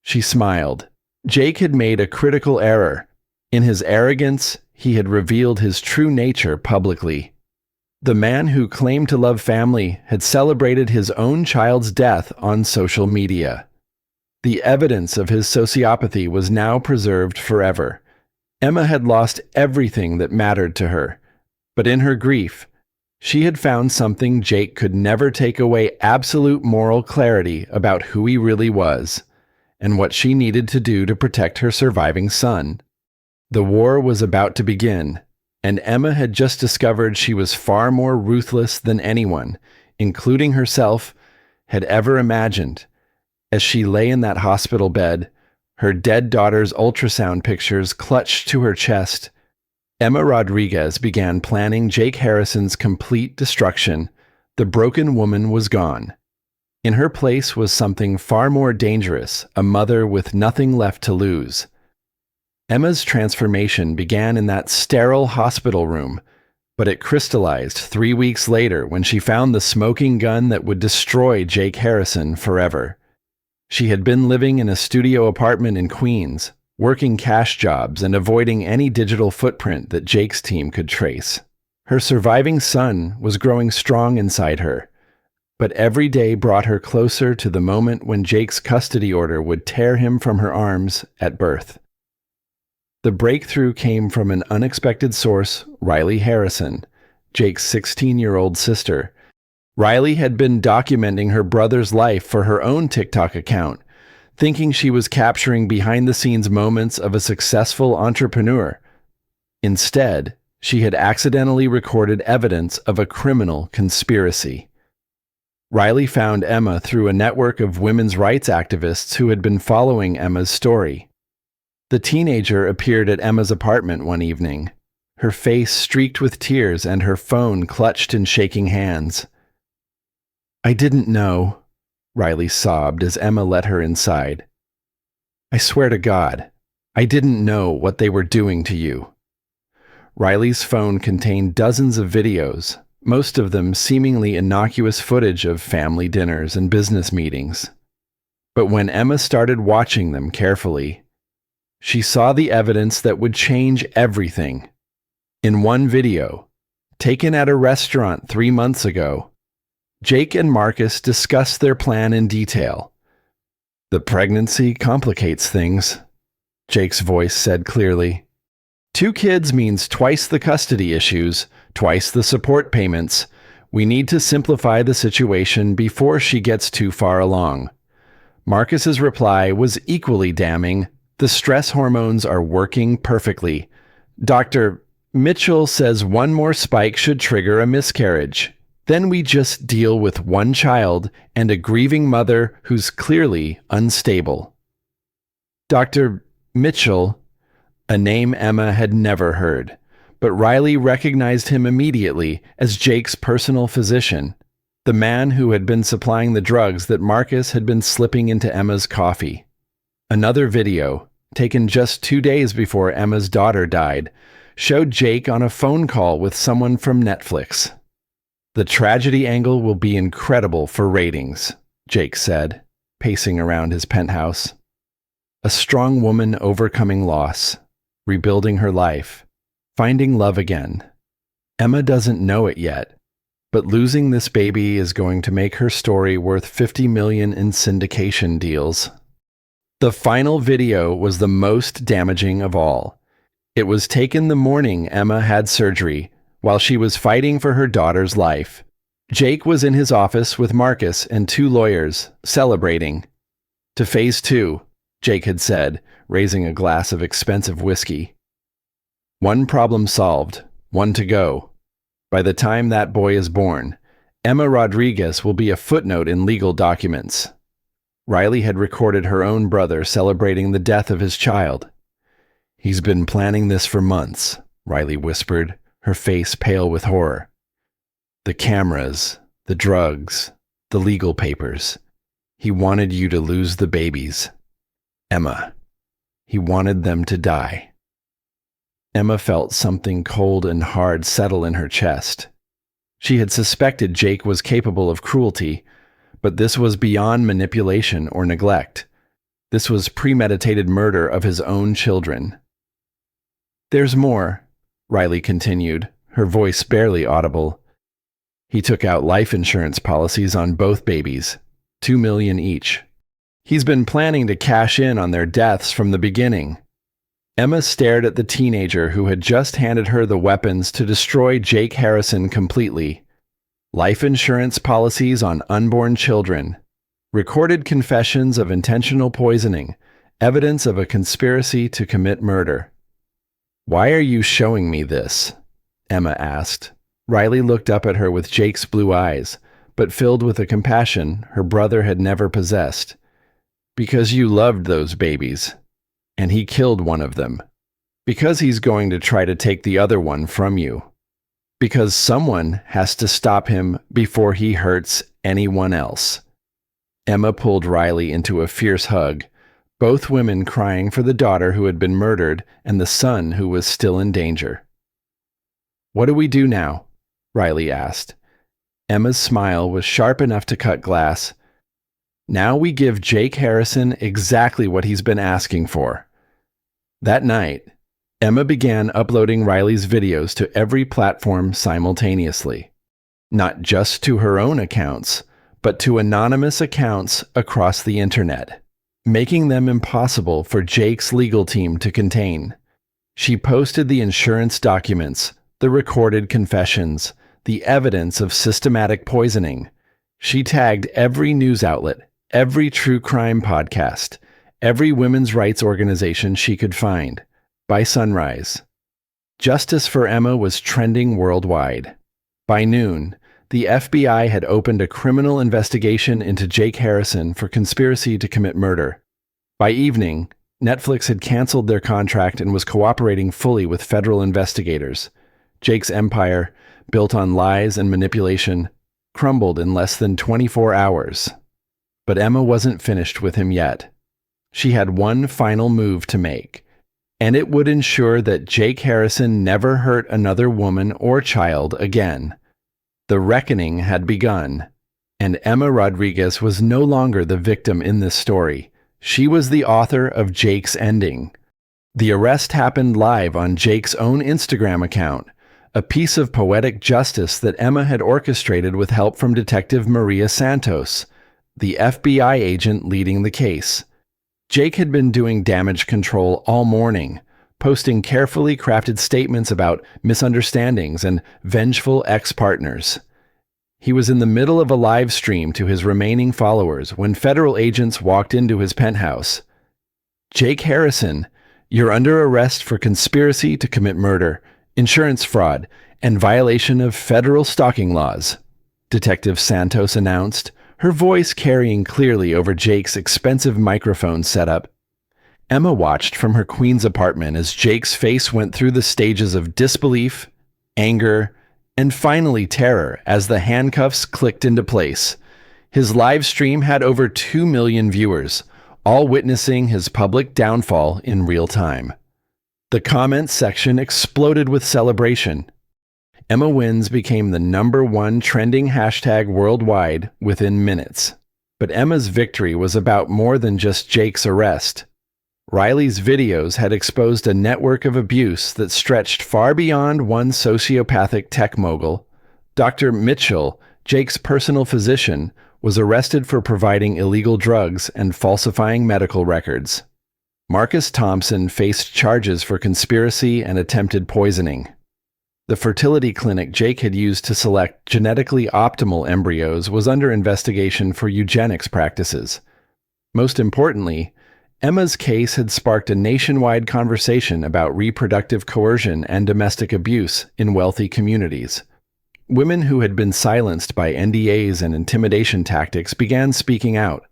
She smiled. Jake had made a critical error. In his arrogance, he had revealed his true nature publicly. The man who claimed to love family had celebrated his own child's death on social media. The evidence of his sociopathy was now preserved forever. Emma had lost everything that mattered to her, but in her grief, she had found something Jake could never take away: absolute moral clarity about who he really was, and what she needed to do to protect her surviving son. The war was about to begin, and Emma had just discovered she was far more ruthless than anyone, including herself, had ever imagined. As she lay in that hospital bed, her dead daughter's ultrasound pictures clutched to her chest, Emma Rodriguez began planning Jake Harrison's complete destruction. The broken woman was gone. In her place was something far more dangerous, a mother with nothing left to lose. Emma's transformation began in that sterile hospital room, but it crystallized 3 weeks later when she found the smoking gun that would destroy Jake Harrison forever. She had been living in a studio apartment in Queens, working cash jobs and avoiding any digital footprint that Jake's team could trace. Her surviving son was growing strong inside her, but every day brought her closer to the moment when Jake's custody order would tear him from her arms at birth. The breakthrough came from an unexpected source, Riley Harrison, Jake's 16-year-old sister. Riley had been documenting her brother's life for her own TikTok account, thinking she was capturing behind-the-scenes moments of a successful entrepreneur. Instead, she had accidentally recorded evidence of a criminal conspiracy. Riley found Emma through a network of women's rights activists who had been following Emma's story. The teenager appeared at Emma's apartment one evening, her face streaked with tears and her phone clutched in shaking hands. "I didn't know," Riley sobbed as Emma let her inside. "I swear to God, I didn't know what they were doing to you." Riley's phone contained dozens of videos, most of them seemingly innocuous footage of family dinners and business meetings. But when Emma started watching them carefully, she saw the evidence that would change everything. In one video, taken at a restaurant 3 months ago, Jake and Marcus discussed their plan in detail. "The pregnancy complicates things," Jake's voice said clearly. "2 kids means twice the custody issues, twice the support payments. We need to simplify the situation before she gets too far along." Marcus's reply was equally damning. "The stress hormones are working perfectly. Dr. Mitchell says one more spike should trigger a miscarriage. Then we just deal with 1 child and a grieving mother who's clearly unstable." Dr. Mitchell, a name Emma had never heard, but Riley recognized him immediately as Jake's personal physician, the man who had been supplying the drugs that Marcus had been slipping into Emma's coffee. Another video, taken just 2 days before Emma's daughter died, showed Jake on a phone call with someone from Netflix. "The tragedy angle will be incredible for ratings," Jake said, pacing around his penthouse. "A strong woman overcoming loss, rebuilding her life, finding love again. Emma doesn't know it yet, but losing this baby is going to make her story worth $50 million in syndication deals." The final video was the most damaging of all. It was taken the morning Emma had surgery, while she was fighting for her daughter's life. Jake was in his office with Marcus and 2 lawyers, celebrating. "To phase 2, Jake had said, raising a glass of expensive whiskey. "1 problem solved, 1 to go. By the time that boy is born, Emma Rodriguez will be a footnote in legal documents." Riley had recorded her own brother celebrating the death of his child. "He's been planning this for months," Riley whispered, her face pale with horror. "The cameras, the drugs, the legal papers. He wanted you to lose the babies. Emma. He wanted them to die." Emma felt something cold and hard settle in her chest. She had suspected Jake was capable of cruelty, but this was beyond manipulation or neglect. This was premeditated murder of his own children. "There's more," Riley continued, her voice barely audible. "He took out life insurance policies on both babies, $2 million each. He's been planning to cash in on their deaths from the beginning." Emma stared at the teenager who had just handed her the weapons to destroy Jake Harrison completely. Life insurance policies on unborn children, recorded confessions of intentional poisoning, evidence of a conspiracy to commit murder. "Why are you showing me this?" Emma asked. Riley looked up at her with Jake's blue eyes, but filled with a compassion her brother had never possessed. "Because you loved those babies, and he killed one of them. Because he's going to try to take the other one from you. Because someone has to stop him before he hurts anyone else." Emma pulled Riley into a fierce hug, both women crying for the daughter who had been murdered and the son who was still in danger. "What do we do now?" Riley asked. Emma's smile was sharp enough to cut glass. "Now we give Jake Harrison exactly what he's been asking for." That night, Emma began uploading Riley's videos to every platform simultaneously. Not just to her own accounts, but to anonymous accounts across the internet, making them impossible for Jake's legal team to contain. She posted the insurance documents, the recorded confessions, the evidence of systematic poisoning. She tagged every news outlet, every true crime podcast, every women's rights organization she could find. By sunrise, justice for Emma was trending worldwide. By noon, the FBI had opened a criminal investigation into Jake Harrison for conspiracy to commit murder. By evening, Netflix had canceled their contract and was cooperating fully with federal investigators. Jake's empire, built on lies and manipulation, crumbled in less than 24 hours. But Emma wasn't finished with him yet. She had one final move to make, and it would ensure that Jake Harrison never hurt another woman or child again. The reckoning had begun, and Emma Rodriguez was no longer the victim in this story. She was the author of Jake's ending. The arrest happened live on Jake's own Instagram account, a piece of poetic justice that Emma had orchestrated with help from Detective Maria Santos, the FBI agent leading the case. Jake had been doing damage control all morning, posting carefully crafted statements about misunderstandings and vengeful ex-partners. He was in the middle of a live stream to his remaining followers when federal agents walked into his penthouse. "Jake Harrison, you're under arrest for conspiracy to commit murder, insurance fraud, and violation of federal stalking laws," Detective Santos announced, her voice carrying clearly over Jake's expensive microphone setup. Emma watched from her Queens apartment as Jake's face went through the stages of disbelief, anger, and finally terror as the handcuffs clicked into place. His live stream had over 2 million viewers, all witnessing his public downfall in real time. The comments section exploded with celebration. Emma wins became the #1 trending hashtag worldwide within minutes. But Emma's victory was about more than just Jake's arrest. Riley's videos had exposed a network of abuse that stretched far beyond one sociopathic tech mogul. Dr. Mitchell, Jake's personal physician, was arrested for providing illegal drugs and falsifying medical records. Marcus Thompson faced charges for conspiracy and attempted poisoning. The fertility clinic Jake had used to select genetically optimal embryos was under investigation for eugenics practices. Most importantly, Emma's case had sparked a nationwide conversation about reproductive coercion and domestic abuse in wealthy communities. Women who had been silenced by NDAs and intimidation tactics began speaking out,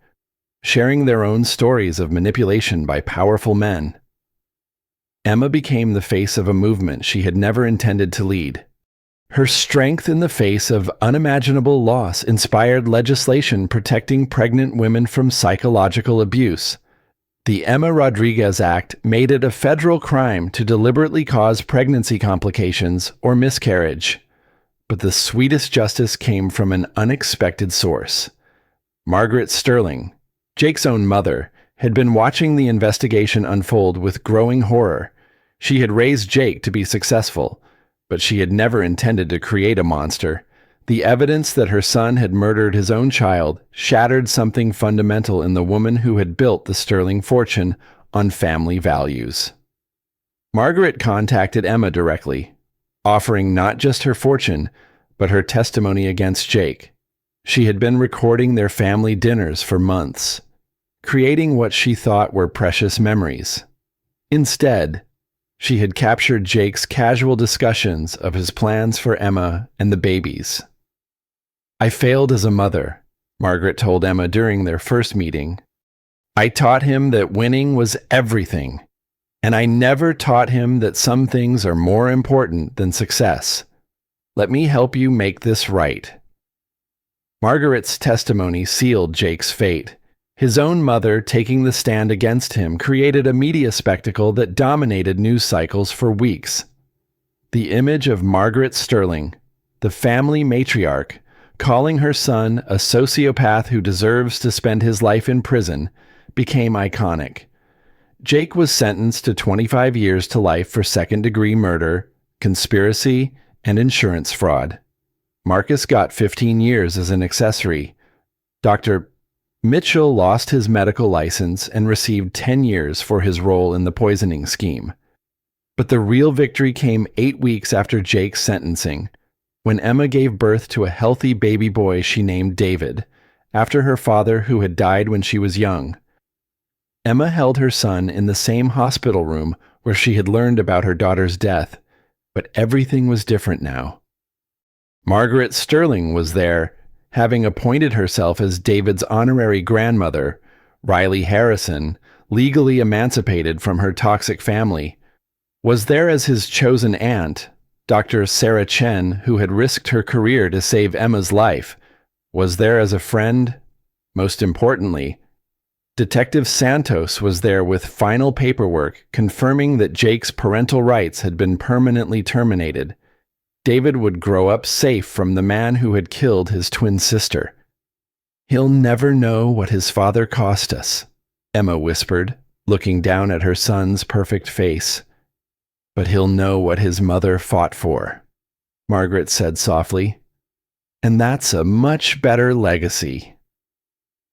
sharing their own stories of manipulation by powerful men. Emma became the face of a movement she had never intended to lead. Her strength in the face of unimaginable loss inspired legislation protecting pregnant women from psychological abuse. The Emma Rodriguez Act made it a federal crime to deliberately cause pregnancy complications or miscarriage. But the sweetest justice came from an unexpected source. Margaret Sterling, Jake's own mother, had been watching the investigation unfold with growing horror. She had raised Jake to be successful, but she had never intended to create a monster. The evidence that her son had murdered his own child shattered something fundamental in the woman who had built the Sterling fortune on family values. Margaret contacted Emma directly, offering not just her fortune, but her testimony against Jake. She had been recording their family dinners for months, creating what she thought were precious memories. Instead, she had captured Jake's casual discussions of his plans for Emma and the babies. "I failed as a mother," Margaret told Emma during their first meeting. "I taught him that winning was everything, and I never taught him that some things are more important than success. Let me help you make this right." Margaret's testimony sealed Jake's fate. His own mother taking the stand against him created a media spectacle that dominated news cycles for weeks. The image of Margaret Sterling, the family matriarch, calling her son a sociopath who deserves to spend his life in prison, became iconic. Jake was sentenced to 25 years to life for second-degree murder, conspiracy, and insurance fraud. Marcus got 15 years as an accessory. Dr. Mitchell lost his medical license and received 10 years for his role in the poisoning scheme. But the real victory came 8 weeks after Jake's sentencing, when Emma gave birth to a healthy baby boy she named David, after her father who had died when she was young. Emma held her son in the same hospital room where she had learned about her daughter's death, but everything was different now. Margaret Sterling was there, having appointed herself as David's honorary grandmother. Riley Harrison, legally emancipated from her toxic family, was there as his chosen aunt. Dr. Sarah Chen, who had risked her career to save Emma's life, was there as a friend. Most importantly, Detective Santos was there with final paperwork confirming that Jake's parental rights had been permanently terminated. David would grow up safe from the man who had killed his twin sister. "He'll never know what his father cost us," Emma whispered, looking down at her son's perfect face. "But he'll know what his mother fought for," Margaret said softly. "And that's a much better legacy."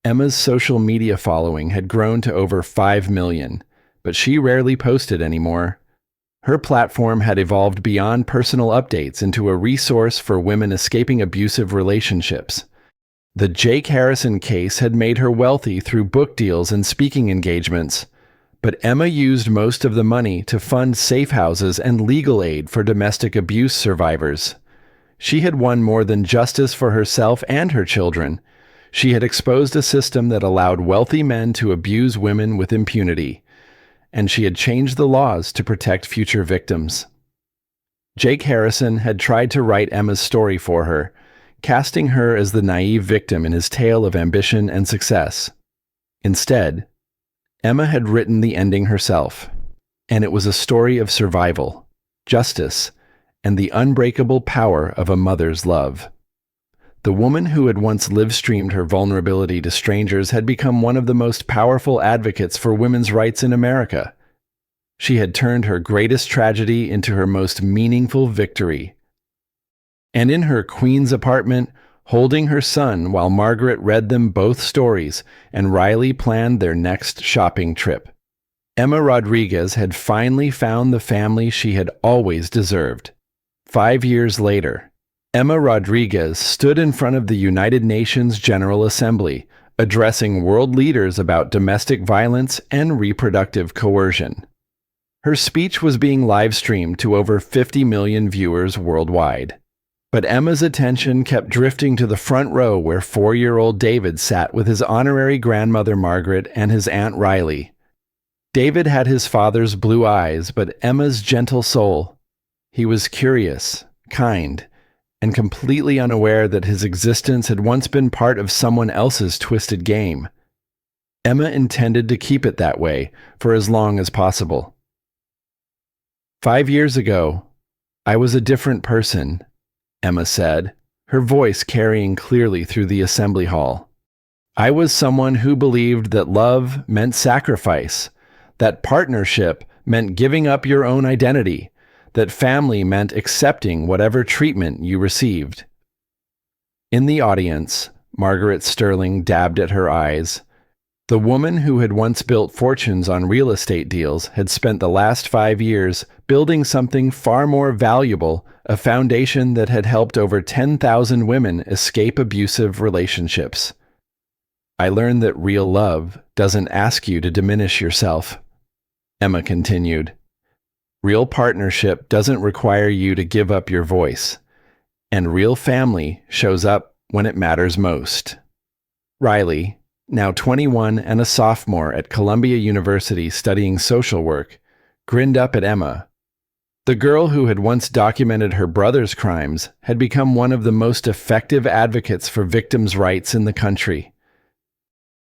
Emma's social media following had grown to over 5 million, but she rarely posted anymore. Her platform had evolved beyond personal updates into a resource for women escaping abusive relationships. The Jake Harrison case had made her wealthy through book deals and speaking engagements, but Emma used most of the money to fund safe houses and legal aid for domestic abuse survivors. She had won more than justice for herself and her children. She had exposed a system that allowed wealthy men to abuse women with impunity, and she had changed the laws to protect future victims. Jake Harrison had tried to write Emma's story for her, casting her as the naive victim in his tale of ambition and success. Instead, Emma had written the ending herself, and it was a story of survival, justice, and the unbreakable power of a mother's love. The woman who had once live-streamed her vulnerability to strangers had become one of the most powerful advocates for women's rights in America. She had turned her greatest tragedy into her most meaningful victory. And in her Queens apartment, holding her son while Margaret read them both stories and Riley planned their next shopping trip, Emma Rodriguez had finally found the family she had always deserved. 5 years later, Emma Rodriguez stood in front of the United Nations General Assembly, addressing world leaders about domestic violence and reproductive coercion. Her speech was being live-streamed to over 50 million viewers worldwide. But Emma's attention kept drifting to the front row where 4-year-old David sat with his honorary grandmother Margaret and his Aunt Riley. David had his father's blue eyes, but Emma's gentle soul. He was curious, kind, and completely unaware that his existence had once been part of someone else's twisted game. Emma intended to keep it that way for as long as possible. 5 years ago, I was a different person, Emma said, her voice carrying clearly through the assembly hall. I was someone who believed that love meant sacrifice, that partnership meant giving up your own identity, that family meant accepting whatever treatment you received. In the audience, Margaret Sterling dabbed at her eyes. The woman who had once built fortunes on real estate deals had spent the last 5 years building something far more valuable, a foundation that had helped over 10,000 women escape abusive relationships. I learned that real love doesn't ask you to diminish yourself, Emma continued. Real partnership doesn't require you to give up your voice, and real family shows up when it matters most. Riley, now 21 and a sophomore at Columbia University studying social work, grinned up at Emma. The girl who had once documented her brother's crimes had become one of the most effective advocates for victims' rights in the country.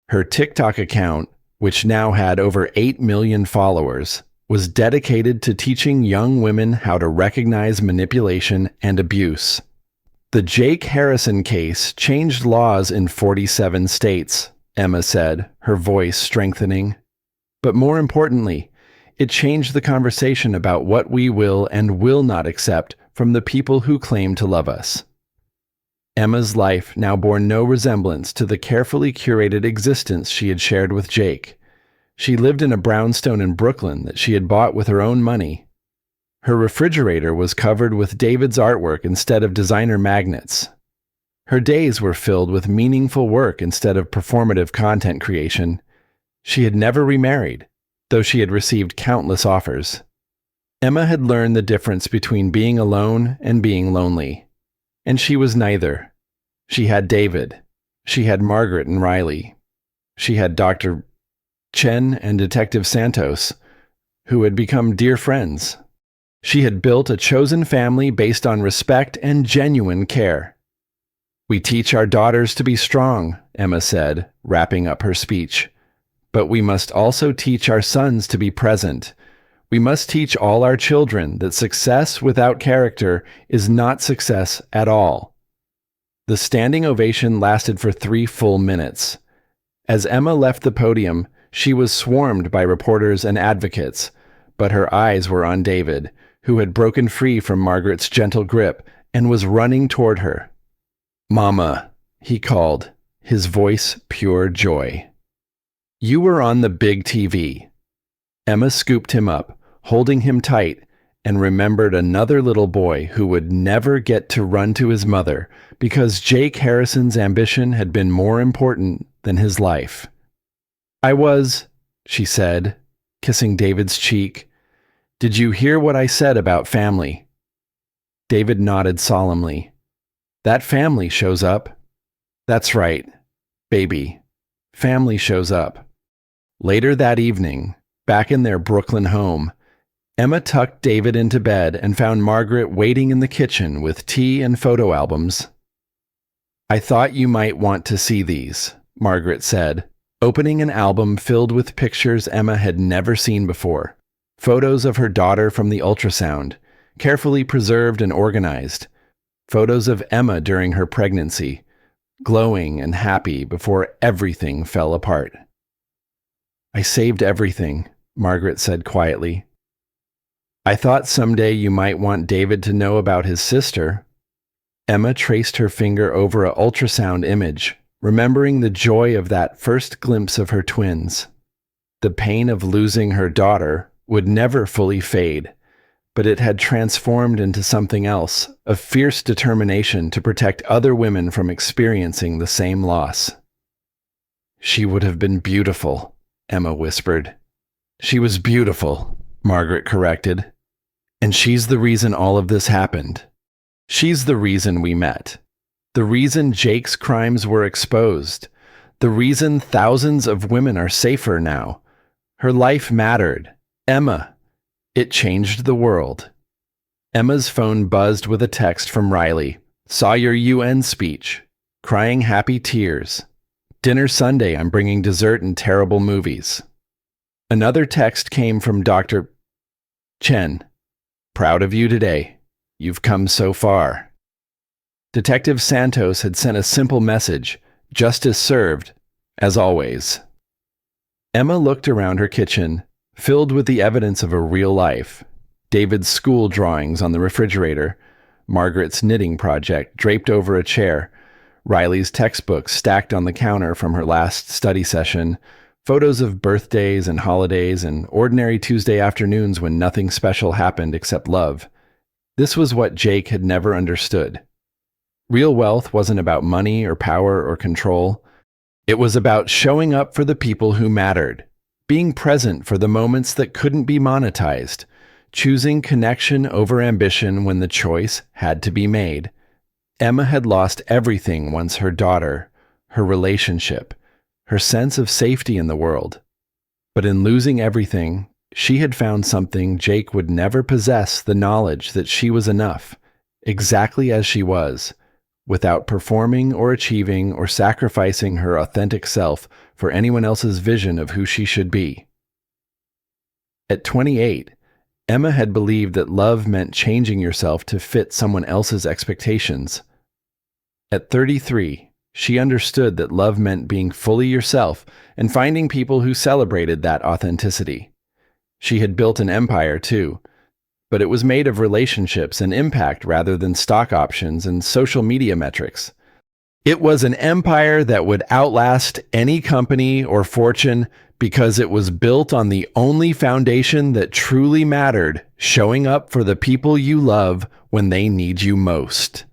Her TikTok account, which now had over 8 million followers, was dedicated to teaching young women how to recognize manipulation and abuse. The Jake Harrison case changed laws in 47 states, Emma said, her voice strengthening. But more importantly, it changed the conversation about what we will and will not accept from the people who claim to love us. Emma's life now bore no resemblance to the carefully curated existence she had shared with Jake. She lived in a brownstone in Brooklyn that she had bought with her own money. Her refrigerator was covered with David's artwork instead of designer magnets. Her days were filled with meaningful work instead of performative content creation. She had never remarried, though she had received countless offers. Emma had learned the difference between being alone and being lonely. And she was neither. She had David. She had Margaret and Riley. She had Dr. Chen and Detective Santos, who had become dear friends. She had built a chosen family based on respect and genuine care. "We teach our daughters to be strong," Emma said, wrapping up her speech. "But we must also teach our sons to be present. We must teach all our children that success without character is not success at all." The standing ovation lasted for 3 full minutes. As Emma left the podium, she was swarmed by reporters and advocates, but her eyes were on David, who had broken free from Margaret's gentle grip and was running toward her. "Mama," he called, his voice pure joy. "You were on the big TV." Emma scooped him up, holding him tight, and remembered another little boy who would never get to run to his mother because Jake Harrison's ambition had been more important than his life. "I was," she said, kissing David's cheek. "Did you hear what I said about family?" David nodded solemnly. "That family shows up." "That's right, baby. Family shows up." Later that evening, back in their Brooklyn home, Emma tucked David into bed and found Margaret waiting in the kitchen with tea and photo albums. "I thought you might want to see these," Margaret said, opening an album filled with pictures Emma had never seen before. Photos of her daughter from the ultrasound, carefully preserved and organized. Photos of Emma during her pregnancy, glowing and happy before everything fell apart. "I saved everything," Margaret said quietly. "I thought someday you might want David to know about his sister." Emma traced her finger over an ultrasound image, remembering the joy of that first glimpse of her twins. The pain of losing her daughter would never fully fade, but it had transformed into something else, a fierce determination to protect other women from experiencing the same loss. "She would have been beautiful," Emma whispered. "She was beautiful," Margaret corrected. "And she's the reason all of this happened. She's the reason we met. The reason Jake's crimes were exposed. The reason thousands of women are safer now. Her life mattered. Emma. It changed the world." Emma's phone buzzed with a text from Riley. "Saw your UN speech. Crying happy tears. Dinner Sunday, I'm bringing dessert and terrible movies." Another text came from Dr. Chen. "Proud of you today. You've come so far." Detective Santos had sent a simple message, "Justice served, as always." Emma looked around her kitchen, filled with the evidence of a real life. David's school drawings on the refrigerator, Margaret's knitting project draped over a chair, Riley's textbooks stacked on the counter from her last study session, photos of birthdays and holidays and ordinary Tuesday afternoons when nothing special happened except love. This was what Jake had never understood. Real wealth wasn't about money or power or control. It was about showing up for the people who mattered, being present for the moments that couldn't be monetized, choosing connection over ambition when the choice had to be made. Emma had lost everything once: her daughter, her relationship, her sense of safety in the world. But in losing everything, she had found something Jake would never possess: the knowledge that she was enough, exactly as she was, without performing or achieving or sacrificing her authentic self for anyone else's vision of who she should be. At 28, Emma had believed that love meant changing yourself to fit someone else's expectations. At 33, she understood that love meant being fully yourself and finding people who celebrated that authenticity. She had built an empire too, but it was made of relationships and impact rather than stock options and social media metrics. It was an empire that would outlast any company or fortune because it was built on the only foundation that truly mattered: showing up for the people you love when they need you most.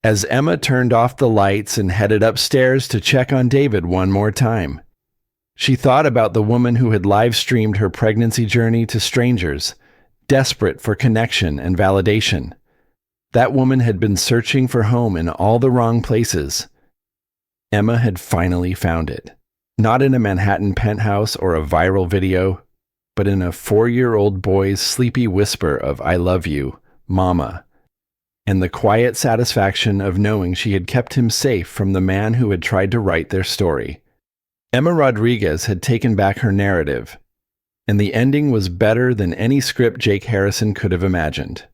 As Emma turned off the lights and headed upstairs to check on David one more time, She thought about the woman who had live-streamed her pregnancy journey to strangers, desperate for connection and validation. That woman had been searching for home in all the wrong places. Emma had finally found it. Not in a Manhattan penthouse or a viral video, but in a 4-year-old boy's sleepy whisper of "I love you, Mama," and the quiet satisfaction of knowing she had kept him safe from the man who had tried to write their story. Emma Rodriguez had taken back her narrative, and the ending was better than any script Jake Harrison could have imagined.